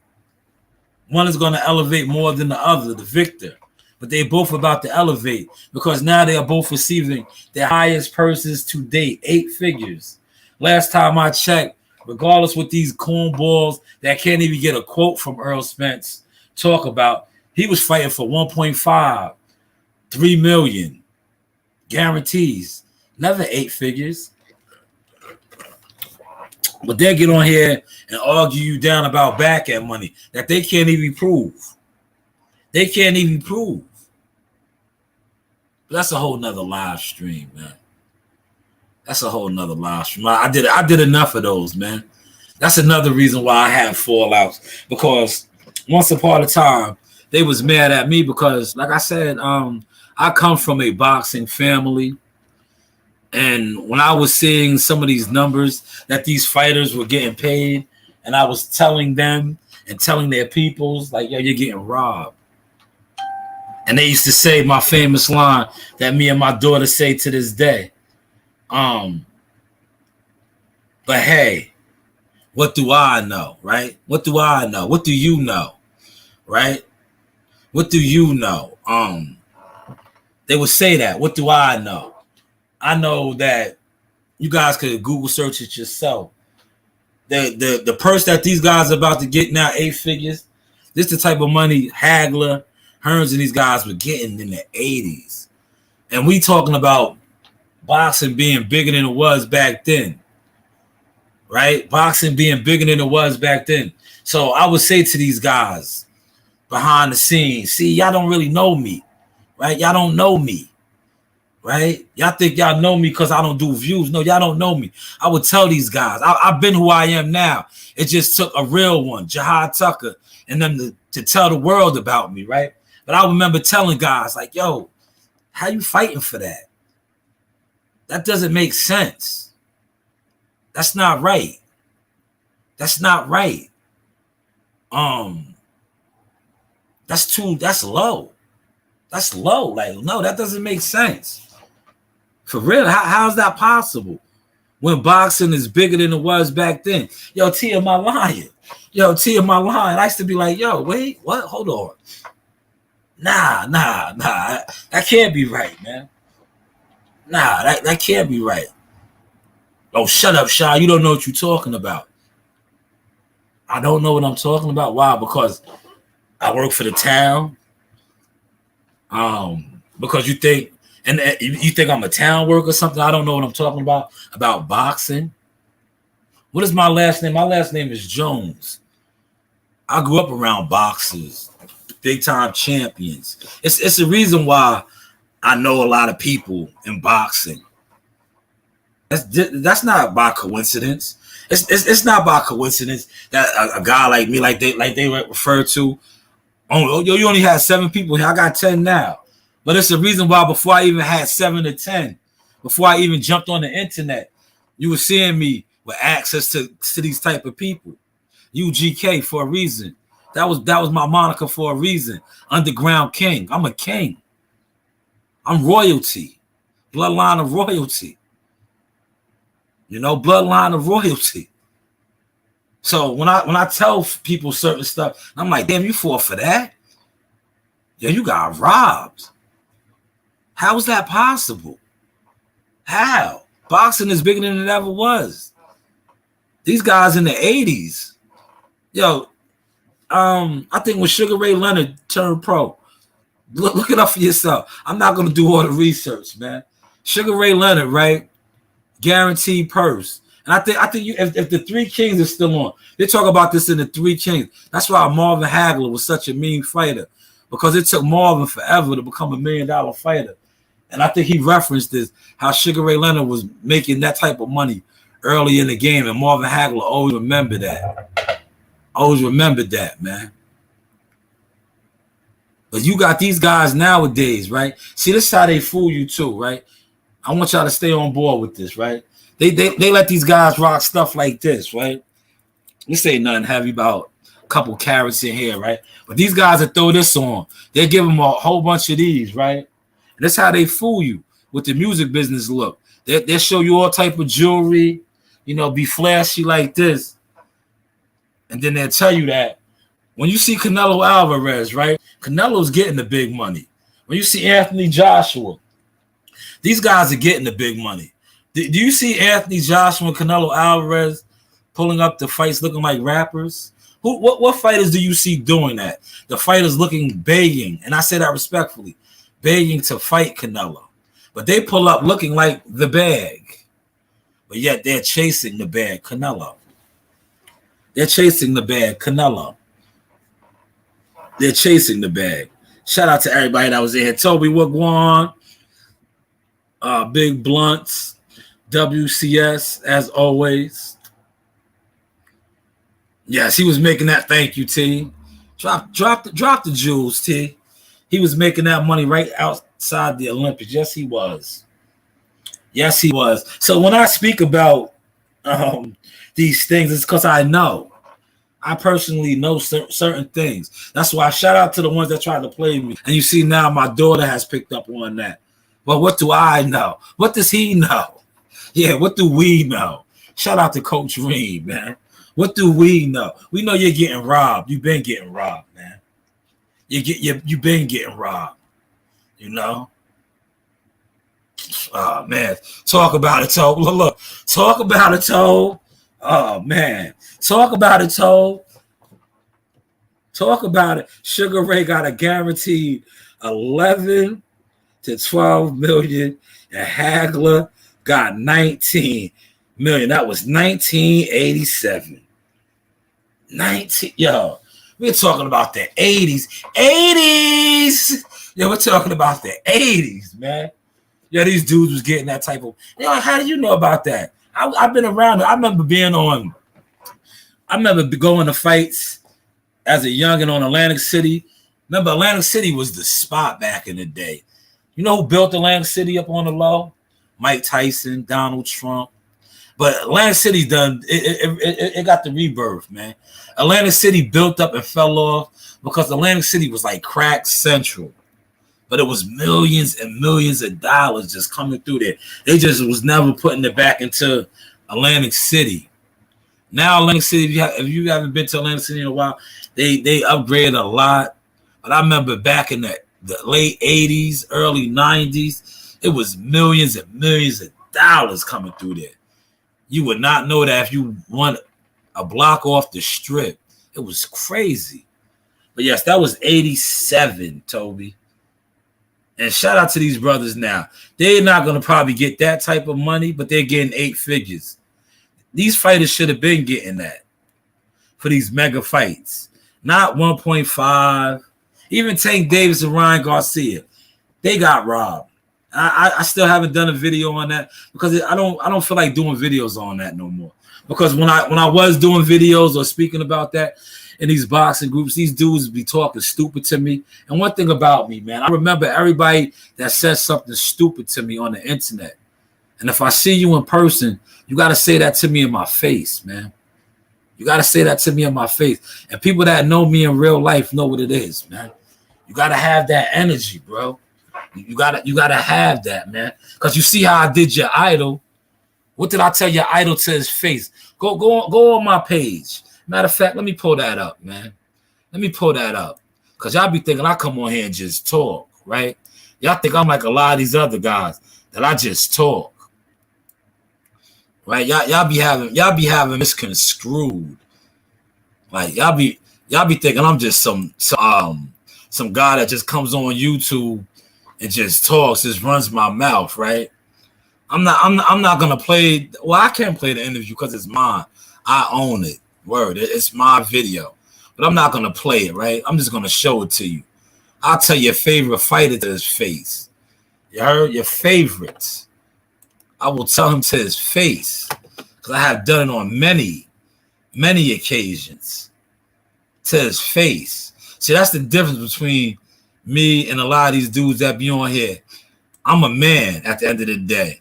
One is going to elevate more than the other, the victor. But they both about to elevate because now they are both receiving their highest purses to date, 8 figures. Last time I checked, regardless what these cornballs that can't even get a quote from Earl Spence talk about, he was fighting for 1.5, 3 million guarantees, never 8 figures. But they'll get on here and argue you down about back end money that they can't even prove. They can't even prove. That's a whole nother live stream, man. That's a whole nother live stream. I did enough of those, man. That's another reason why I have fallouts, because once upon a time they was mad at me because, like I said, I come from a boxing family, and when I was seeing some of these numbers that these fighters were getting paid, and I was telling them and telling their peoples, like, yo, you're getting robbed. And they used to say my famous line that me and my daughter say to this day. But hey, what do I know, right? What do I know? What do you know, right? What do you know? They would say that. What do I know? I know that you guys could Google search it yourself. The purse that these guys are about to get now, 8 figures, this is the type of money Hagler, Hearns, and these guys were getting in the 80s. And we talking about boxing being bigger than it was back then, right? Boxing being bigger than it was back then. So I would say to these guys behind the scenes, see, y'all don't really know me, right? Y'all don't know me, right? Y'all think y'all know me because I don't do views. No, y'all don't know me. I would tell these guys, I've been who I am now. It just took a real one, Jihad Tucker, and them to tell the world about me, right? But I remember telling guys like, yo, how you fighting for that? That doesn't make sense. That's not right. That's not right. That's low. That's low. Like, no, that doesn't make sense. For real, how's that possible? When boxing is bigger than it was back then. Yo, T, am I lying? Yo, T, am I lying? I used to be like, yo, wait, what? Hold on. Nah. That can't be right, man. Nah, that can't be right. Oh, shut up, Shy. You don't know what you're talking about. I don't know what I'm talking about. Why? Because I work for the town. Because you think, and you think I'm a town worker or something. I don't know what I'm talking about boxing. What is my last name? My last name is Jones. I grew up around boxers, big time champions. It's the reason why I know a lot of people in boxing. That's not by coincidence. It's not by coincidence that a guy like me, like they refer to, oh, you only had 7 people here. I got 10 now. But it's the reason why before I even had 7 to 10, before I even jumped on the internet, you were seeing me with access to these type of people. UGK for a reason. That was my moniker for a reason. Underground King. I'm a king. I'm royalty. Bloodline of royalty. You know, bloodline of royalty. So when I tell people certain stuff, I'm like, damn, you fought for that? Yeah, you got robbed. How is that possible? How? Boxing is bigger than it ever was. These guys in the 80s. Yo, I think when Sugar Ray Leonard turned pro, look it up for yourself. I'm not going to do all the research, man. Sugar Ray Leonard, right? Guaranteed purse. And I think if the 3 Kings are still on, they talk about this in the 3 Kings. That's why Marvin Hagler was such a mean fighter, because it took Marvin forever to become $1 million fighter. And I think he referenced this, how Sugar Ray Leonard was making that type of money early in the game, and Marvin Hagler always remembered that. Always remembered that, man. But you got these guys nowadays, right? See, this is how they fool you too, right? I want y'all to stay on board with this, right? They let these guys rock stuff like this, right? This ain't nothing heavy about a couple carrots in here, right? But these guys that throw this on, they give them a whole bunch of these, right? And that's how they fool you with the music business look. They show you all type of jewelry, you know, be flashy like this. And then they'll tell you that when you see Canelo Alvarez, right? Canelo's getting the big money. When you see Anthony Joshua, these guys are getting the big money. Do you see Anthony Joshua and Canelo Alvarez pulling up the fights looking like rappers? What fighters do you see doing that? The fighters begging, and I say that respectfully, begging to fight Canelo. But they pull up looking like the bag. But yet they're chasing the bag, Canelo. They're chasing the bag, Canelo. They're chasing the bag. Shout out to everybody that was in here. Toby, what going on? Big Blunts, WCS as always. Yes, he was making that. Thank you, T. Drop the jewels, T. He was making that money right outside the Olympics. Yes, he was. Yes, he was. So when I speak about these things, it's because I know. I personally know certain things. That's why I shout out to the ones that tried to play me. And you see now my daughter has picked up on that. But what do I know? What does he know? Yeah, what do we know? Shout out to Coach Reed, man. What do we know? We know you're getting robbed. You've been getting robbed, man. You've been getting robbed. You know? Oh, man. Talk about it, Toe. Look. Talk about it, Toe. Oh, man. Talk about it, Toe. Talk about it. Sugar Ray got a guaranteed 11 to 12 million, and Hagler got 19 million. That was 1987. Yo, we're talking about the 80s. 80s! Yo, we're talking about the 80s, man. Yeah, these dudes was getting that type of. You know, how do you know about that? I've been around. I remember going to fights as a youngin' on Atlantic City. Remember, Atlantic City was the spot back in the day. You know who built Atlantic City up on the low? Mike Tyson, Donald Trump. But Atlantic City it got the rebirth, man. Atlantic City built up and fell off because Atlantic City was like crack central. But it was millions and millions of dollars just coming through there. They just was never putting it back into Atlantic City. Now Atlantic City, if you haven't been to Atlantic City in a while, they upgraded a lot. But I remember back in the late 80s, early 90s, it was millions and millions of dollars coming through there. You would not know that if you went a block off the strip. It was crazy. But yes, that was 87, Toby. And shout out to these brothers now. They're not going to probably get that type of money, but they're getting 8 figures. These fighters should have been getting that for these mega fights. Not 1.5. Even Tank Davis and Ryan Garcia, they got robbed. I still haven't done a video on that because I don't feel like doing videos on that no more. Because when I was doing videos or speaking about that in these boxing groups, these dudes be talking stupid to me. And one thing about me, man, I remember everybody that says something stupid to me on the internet. And if I see you in person, you got to say that to me in my face, man. You got to say that to me in my face. And people that know me in real life know what it is, man. You got to have that energy, bro. You gotta have that, man. Because you see how I did your idol. What did I tell your idol to his face? Go on my page. Matter of fact, let me pull that up, man. Let me pull that up. Because y'all be thinking I come on here and just talk, right? Y'all think I'm like a lot of these other guys that I just talk. Right? Y'all be having misconstrued. Like y'all be thinking I'm just some guy that just comes on YouTube and just talks, just runs my mouth, right? I'm not gonna play. Well, I can't play the interview because it's mine. I own it. Word, it's my video. But I'm not gonna play it, right? I'm just gonna show it to you. I'll tell your favorite fighter to his face. You heard? Your favorites. I will tell him to his face. Because I have done it on many, many occasions. To his face. See, that's the difference between me and a lot of these dudes that be on here. I'm a man at the end of the day.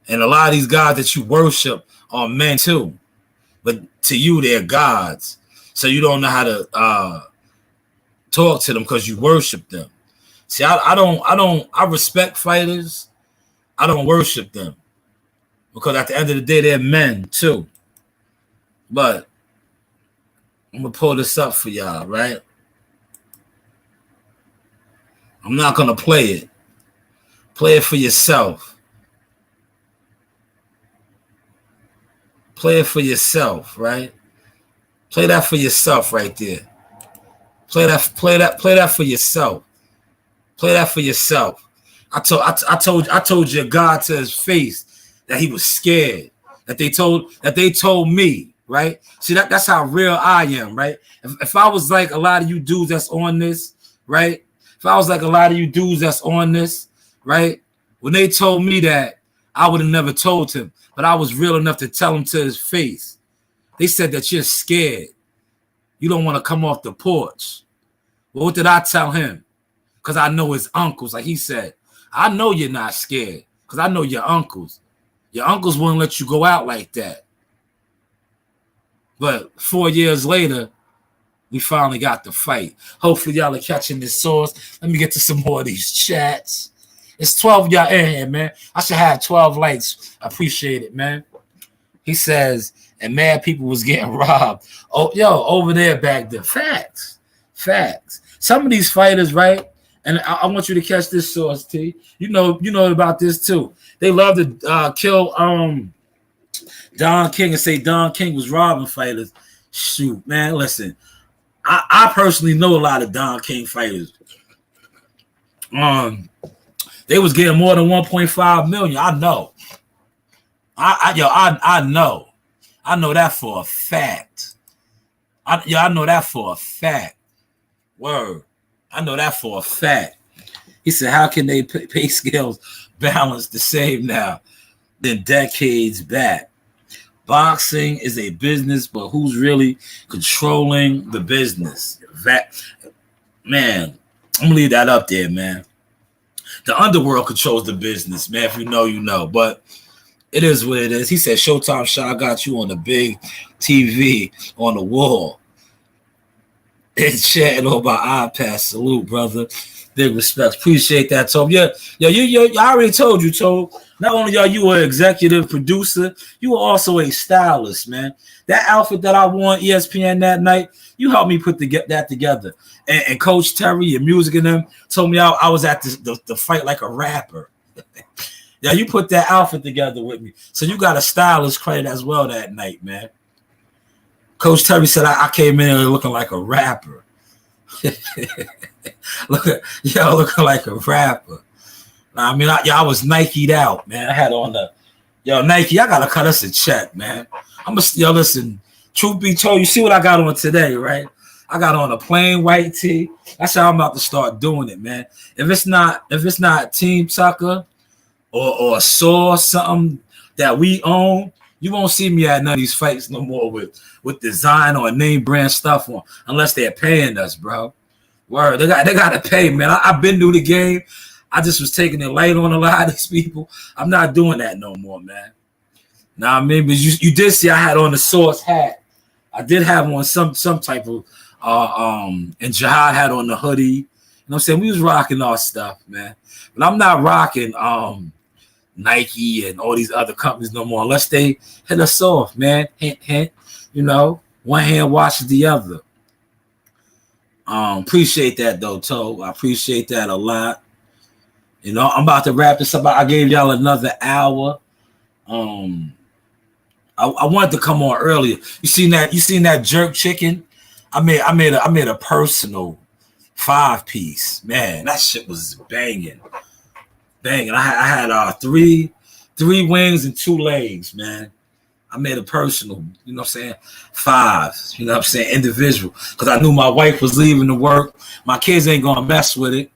And a lot of these guys that you worship are men too. But to you, they're gods. So you don't know how to talk to them because you worship them. See, I respect fighters. I don't worship them. Because at the end of the day, they're men too. But I'm going to pull this up for y'all, right? I'm not going to play it. Play it for yourself. Play it for yourself, right? Play that for yourself right there. Play that for yourself. Play that for yourself. I told your God to his face that he was scared. That they told me, right? See, that's how real I am, right? If I was like a lot of you dudes that's on this, right? If I was like a lot of you dudes that's on this, right? When they told me that, I would have never told him, but I was real enough to tell him to his face. They said that you're scared. You don't want to come off the porch. Well, what did I tell him? Because I know his uncles, like he said. I know you're not scared because I know your uncles. Your uncles wouldn't let you go out like that. But 4 years later, we finally got the fight. Hopefully, y'all are catching this source. Let me get to some more of these chats. It's 12 of y'all in here, man. I should have 12 likes. I appreciate it, man. He says, and mad people was getting robbed. Oh, yo, over there back there. Facts. Facts. Some of these fighters, right? And I want you to catch this source, T. You know about this too. They love to kill Don King and say Don King was robbing fighters. Shoot, man, listen. I personally know a lot of Don King fighters. They was getting more than 1.5 million. I know. I know. I know that for a fact. I know that for a fact. Word. I know that for a fact. He said, how can they pay scales balance the same now than decades back? Boxing is a business, but who's really controlling the business? Man, I'm going to leave that up there, man. The underworld controls the business, man. If you know, you know. But it is what it is. He said, Showtime shot, I got you on the big TV on the wall. And chatting over my iPad. Salute, brother. Big respect. Appreciate that, Tobe. Yeah, I already told you, Tobe. Not only are you an executive producer, you were also a stylist, man. That outfit that I wore on ESPN that night, you helped me put that together. And Coach Terry, your music and them, told me I was at the fight like a rapper. Yeah, you put that outfit together with me. So you got a stylist credit as well that night, man. Coach Terry said I came in looking like a rapper. looking like a rapper. I mean, I was Nike'd out, man. I had on Nike. I gotta cut us a check, man. Listen. Truth be told, you see what I got on today, right? I got on a plain white tee. That's how I'm about to start doing it, man. If it's not Team Tucker or a Saw something that we own, you won't see me at none of these fights no more with design or name brand stuff on, unless they're paying us, bro. Word, they got to pay, man. I've been through the game. I just was taking it light on a lot of these people. I'm not doing that no more, man. Now, I mean, but you did see I had on the Source hat. I did have on some type of and Jihad had on the hoodie. You know what I'm saying? We was rocking our stuff, man. But I'm not rocking Nike and all these other companies no more unless they hit us off, man. Hint, hint. You know, one hand washes the other. Appreciate that though, Toe. I appreciate that a lot. You know, I'm about to wrap this up. I gave y'all another hour. I wanted to come on earlier. You seen that jerk chicken? I made a personal 5-piece. Man, that shit was banging. I had three wings and 2 legs, man. I made a personal, you know what I'm saying, 5, you know what I'm saying, individual. Because I knew my wife was leaving to work. My kids ain't gonna mess with it.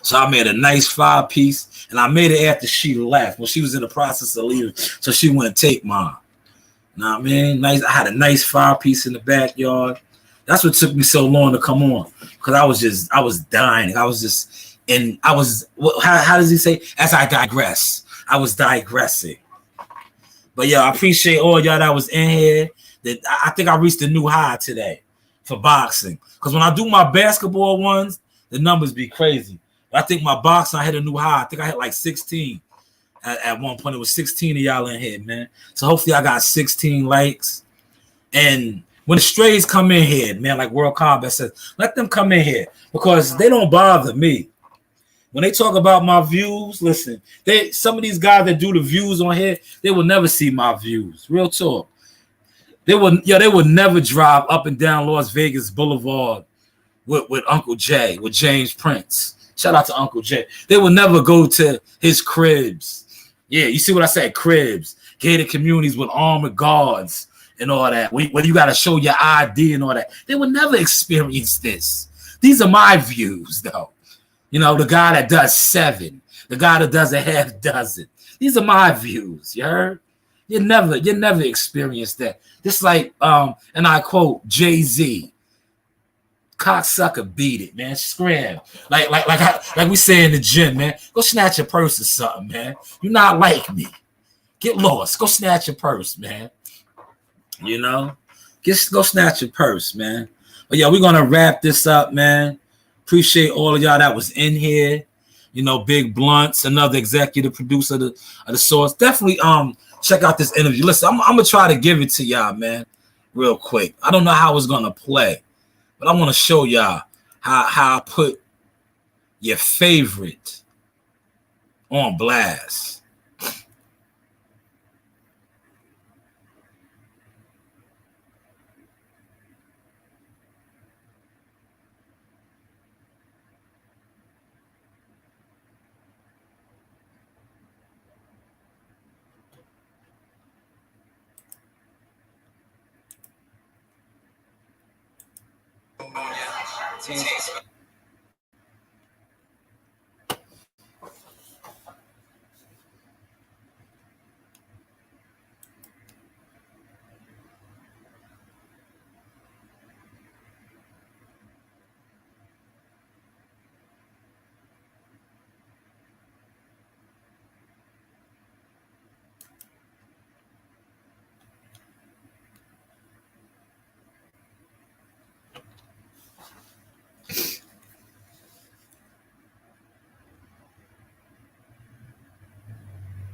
So I made a nice 5-piece, and I made it after she left. When she was in the process of leaving, so she wouldn't take mine. You know what I mean? Nice. I had a nice 5-piece in the backyard. That's what took me so long to come on, because I was dying. How does he say? As I digress. I was digressing. But yeah, I appreciate all y'all that was in here. That I think I reached a new high today for boxing. Because when I do my basketball ones, the numbers be crazy. But I think my boxing, I hit a new high. I think I hit like 16 at one point. It was 16 of y'all in here, man. So hopefully I got 16 likes. And when the strays come in here, man, like World Combat says, let them come in here because they don't bother me. When they talk about my views, listen, some of these guys that do the views on here, they will never see my views. Real talk. They would never drive up and down Las Vegas Boulevard with Uncle Jay, with James Prince. Shout out to Uncle Jay. They will never go to his cribs. Yeah, you see what I said? Cribs, gated communities with armored guards and all that. Where you got to show your ID and all that. They will never experience this. These are my views, though. You know, the guy that does 7, The guy that does a half does it. These are my views. You heard? You never experienced that. Just like and I quote Jay-Z, cocksucker, beat it, man. Scram. Like we say in the gym, man. Go snatch your purse or something, man. You're not like me. Get lost. Go snatch your purse, man. You know? Go snatch your purse, man. But yeah, we're gonna wrap this up, man. Appreciate all of y'all that was in here. You know, Big Blunts, another executive producer of the Source. Definitely check out this interview. Listen, I'm gonna try to give it to y'all, man, real quick. I don't know how it's gonna play, but I want to show y'all how I put your favorite on blast.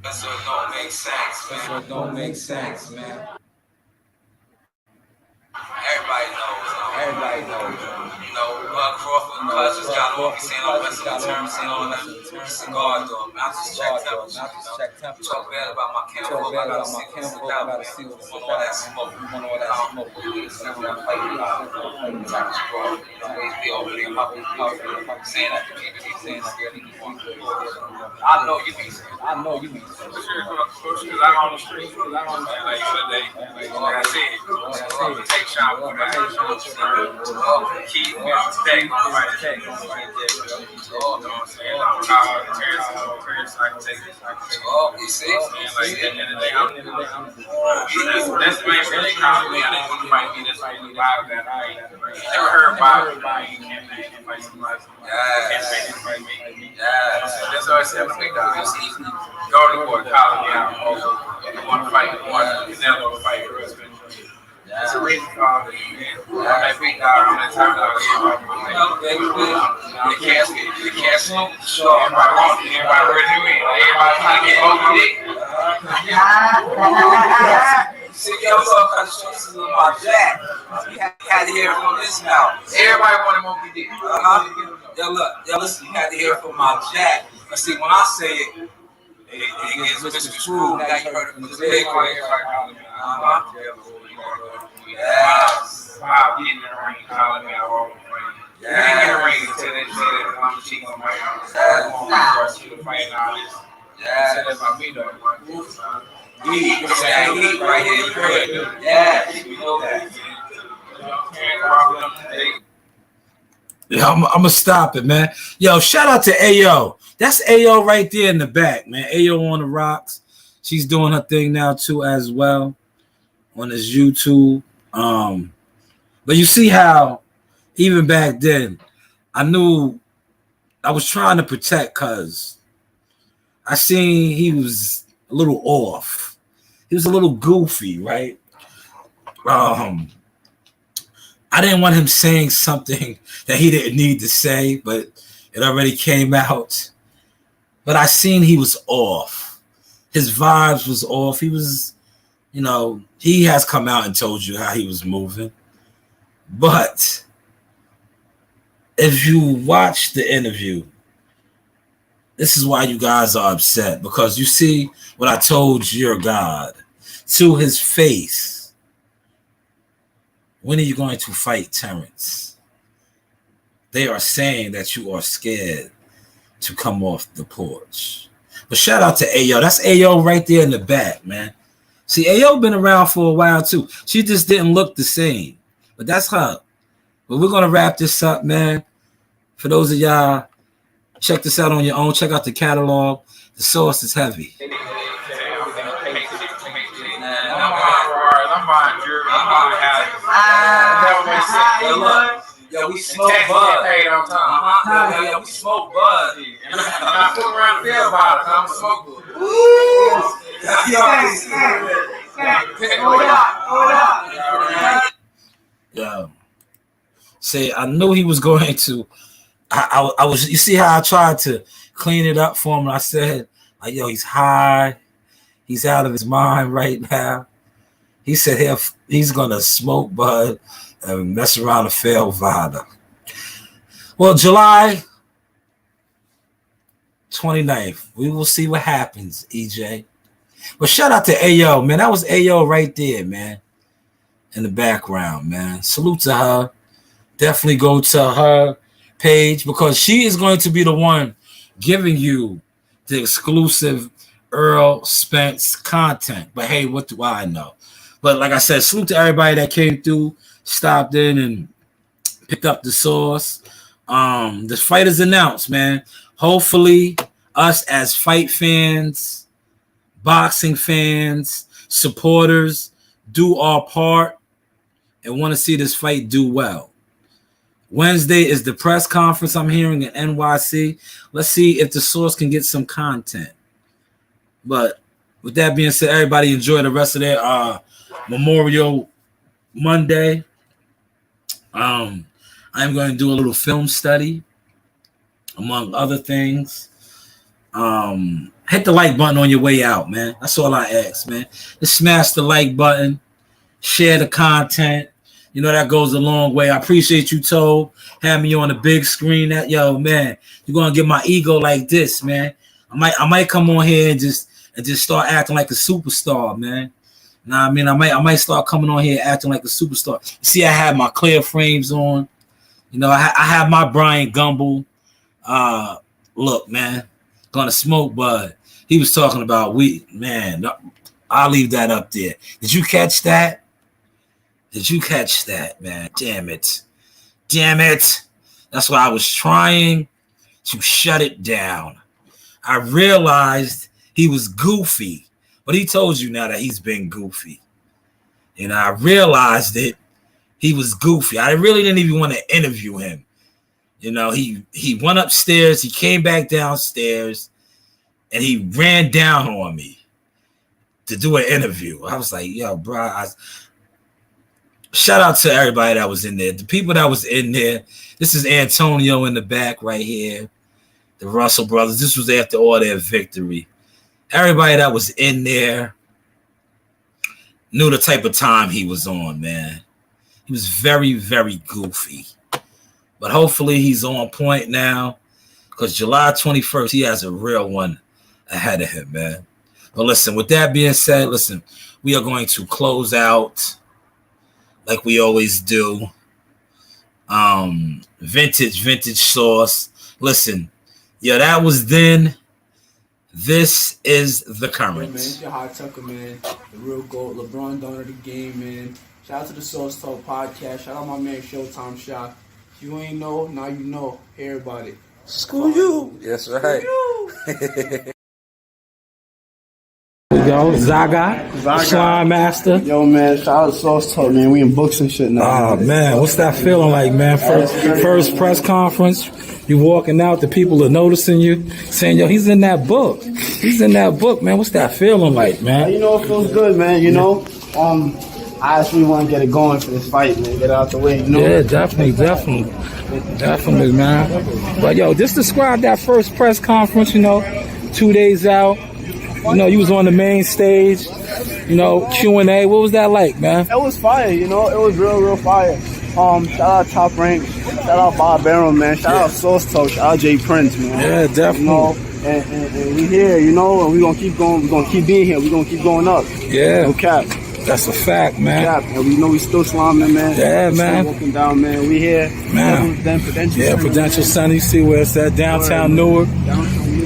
That's what don't make sense, man. That's what don't make sense, man. Everybody knows. You know, Crawford and Cousins got on me saying all the rest of the term, saying all that cigar though. I just check temperature. Talk bad about my camera. I gotta see what's out. All that smoke. You want all that smoke. Always be over there, saying that to people. I know you be saying. I know you be saying. Because I'm on the street. Like I said, take shots. Keep me on stay. Oh, you see? That's the main thing. I might be this vibe that I never heard about. That's always have a big dog. Go to court, call me out. I want to fight one. You never fight your husband. That's a reason for it, man. That big dog on that time dog. The casket. So everybody wants it. Everybody ready to win. Everybody trying to get over it. See, yo, look, I just on my jack. You had to hear it from this mouth. Everybody wanted more we did. Yo, look, listen, you had to hear it from my jack. But see, when I say it, it gets misconstrued. Now you heard it from the big one. Yes. Wow, getting in the ring, calling me out all the way. Getting in the ring until they say that I'm cheating on my house. I'm going to fight all this. Yeah. Said about me though. Heat right here. You heard it. Yeah. We know that.
Yeah, I'm gonna stop it, man. Yo, shout out to Ayo. That's Ayo right there in the back, man. Ayo on the rocks. She's doing her thing now too, as well, on his YouTube. But you see how even back then, I knew I was trying to protect cuz I seen he was a little off. He was a little goofy, right? I didn't want him saying something that he didn't need to say, but it already came out. But I seen he was off. His vibes was off. He was, you know, he has come out and told you how he was moving. But if you watch the interview, this is why you guys are upset, because you see what I told your God to his face. When are you going to fight Terrence? They are saying that you are scared to come off the porch. But shout out to Ayo. That's Ayo right there in the back, man. See, Ayo been around for a while too. She just didn't look the same. But that's her. But we're going to wrap this up, man. For those of y'all Check this out on your own. Check out the catalog. The sauce is heavy.
I'm buying jerky. I'm buying Yo, we smoke bud. Paid on time. Yeah, we smoke bud. And I put around the field about it. I'm a smoker.
Yo, say I knew he was going to. I was. You see how I tried to clean it up for him? I said, like, yo, he's high. He's out of his mind right now. He said he's gonna smoke bud and mess around and fail Vada. Well, July 29th, we will see what happens, EJ. But shout out to Ayo, man. That was Ayo right there, man. In the background, man. Salute to her. Definitely go to her page because she is going to be the one giving you the exclusive Earl Spence content. But hey, what do I know? But like I said, salute to everybody that came through, stopped in and picked up the sauce. The fight is announced, man. Hopefully, us as fight fans, boxing fans, supporters, do our part and want to see this fight do well. Wednesday is the press conference I'm hearing at NYC. Let's see if the source can get some content. But with that being said, everybody enjoy the rest of their Memorial Monday. I'm going to do a little film study, among other things. Hit the like button on your way out, man. That's all I ask, man. Just smash the like button, share the content. You know, that goes a long way. I appreciate you, Toe, having me on the big screen. That, yo, man, you're gonna get my ego like this, man. I might come on here and just start acting like a superstar, man. Nah, I mean, I might start coming on here acting like a superstar. You see, I have my clear frames on. You know, I have my Brian Gumble look, man. Gonna smoke bud. He was talking about weed, man. I'll leave that up there. Did you catch that? Did you catch that, man? Damn it. That's why I was trying to shut it down. I realized he was goofy, but he told you now that he's been goofy. You know, I realized it. He was goofy. I really didn't even want to interview him. You know, he went upstairs, he came back downstairs, and he ran down on me to do an interview. I was like, yo, bro, shout out to everybody that was in there. The people that was in there. This is Antonio in the back right here. The Russell brothers. This was after all their victory. Everybody that was in there knew the type of time he was on, man. He was very, very goofy. But hopefully he's on point now because July 21st, he has a real one ahead of him, man. But listen, with that being said, listen, we are going to close out like we always do. Vintage sauce. Listen, yeah, that was then. This is the current.
Hey, man, it's your Hot Tucker, man. The real GOAT. LeBron done of the game, man. Shout out to the Sauce Talk podcast. Shout out my man Showtime Shot. If you ain't know, now you know. Everybody.
School you.
That's right.
Yo, Zagga, Slime Master.
Yo, man, shout out to Sauce Talk, man. We in books and shit now.
Oh, man, what's that feeling like, man? First press conference, you walking out, the people are noticing you, saying, yo, he's in that book. He's in that book, man. What's that feeling like, man?
You know, it feels good, man. You know, I actually want to get it going for this fight, man. Get it out the way, you know?
Yeah, definitely, man. But, yo, just describe that first press conference, you know, 2 days out. You know, you was on the main stage, you know, Q&A. What was that like, man?
It was fire, you know. It was real fire. Shout out Top Rank. Shout out Bob Barrow, man. Shout out Sauce Talk. Shout out Jay Prince, man.
Yeah, definitely.
You know, and we here, you know, and we going to keep going. We're going to keep being here. We're going to keep going up.
Yeah.
No cap.
That's a fact, man.
No cap. And we know we still slamming, man.
Yeah, man.
Still walking down, man. We here.
Man. Prudential Center. You see where it's at, downtown Newark.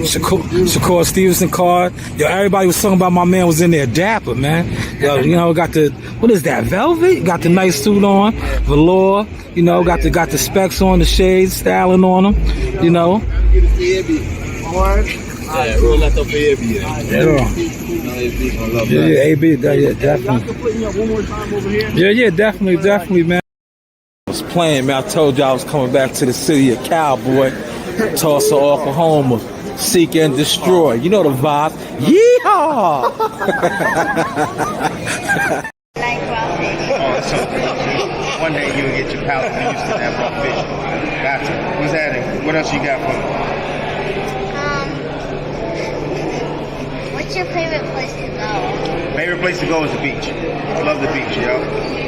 Shakur Stevenson card. Yo, everybody was talking about my man was in there dapper, man. Yo, you know, got the, what is that, velvet? Got the nice suit on, velour, you know, got the specs on, the shades, styling on them, you know.
get a baby. Alright? Yeah, roll that up for AB.
Yeah, AB, yeah, definitely. Yeah, definitely, man. I was playing, man. I told you I was coming back to the city of Cowboy, Tulsa, Oklahoma, seek and destroy. You know the vibe. Yeehaw!
Like raw fish.
Oh, that's so good. One day you'll get your palate used to that raw fish. Gotcha. What's that? What else you got for me?
What's your favorite place to go?
Favorite place to go is the beach. I love the beach, yo.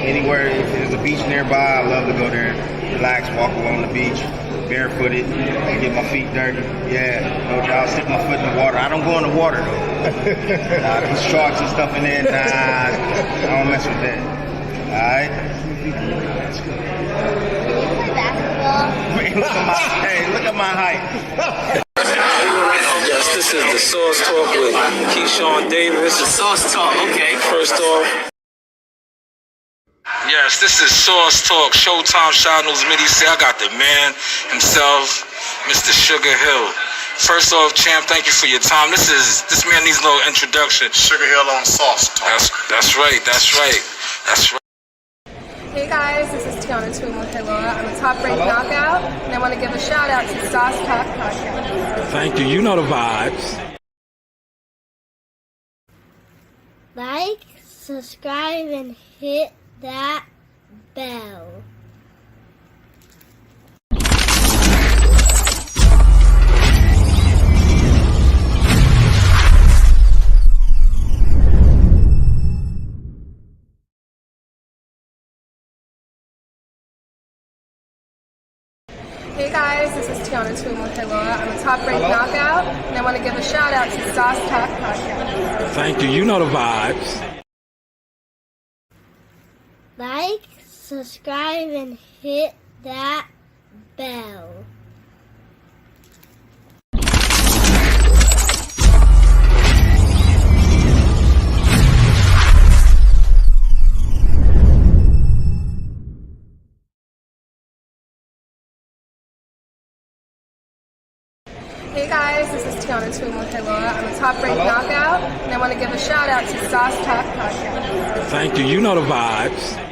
Anywhere, if there's a beach nearby, I love to go there, relax, walk along the beach, barefooted, get my feet dirty. Yeah, no doubt, stick my foot in the water. I don't go in the water, though. There's sharks and stuff in there. Nah, I don't mess with that. All right?
Play basketball.
Look at my height.
Yes, this is the Sauce Talk with Keyshawn Davis. The Sauce Talk, okay. First off. Yes, this is Sauce Talk, Showtime Channels Midi. I got the man himself, Mr. Sugar Hill. First off, champ, thank you for your time. This man needs a little introduction.
Sugar Hill on Sauce Talk.
That's right.
Hey guys, this is Tiana Tuamahila. I'm a top-ranked knockout, and I want to give a shout-out to Sauce Talk Podcast.
Thank you. You know the vibes.
Like, subscribe, and hit that bell.
Hey guys, this is Tiana Tuamahila. I'm a top-ranked knockout, and I want to give a shout-out to Sauce Talk Podcast.
Thank you. You know the vibes.
Like, subscribe, and hit that bell.
Hey guys, this is Tiana Tuamahila. I'm a top-ranked knockout, and I want to give a shout-out to Sauce Talk Podcast.
Thank you. You know the vibes.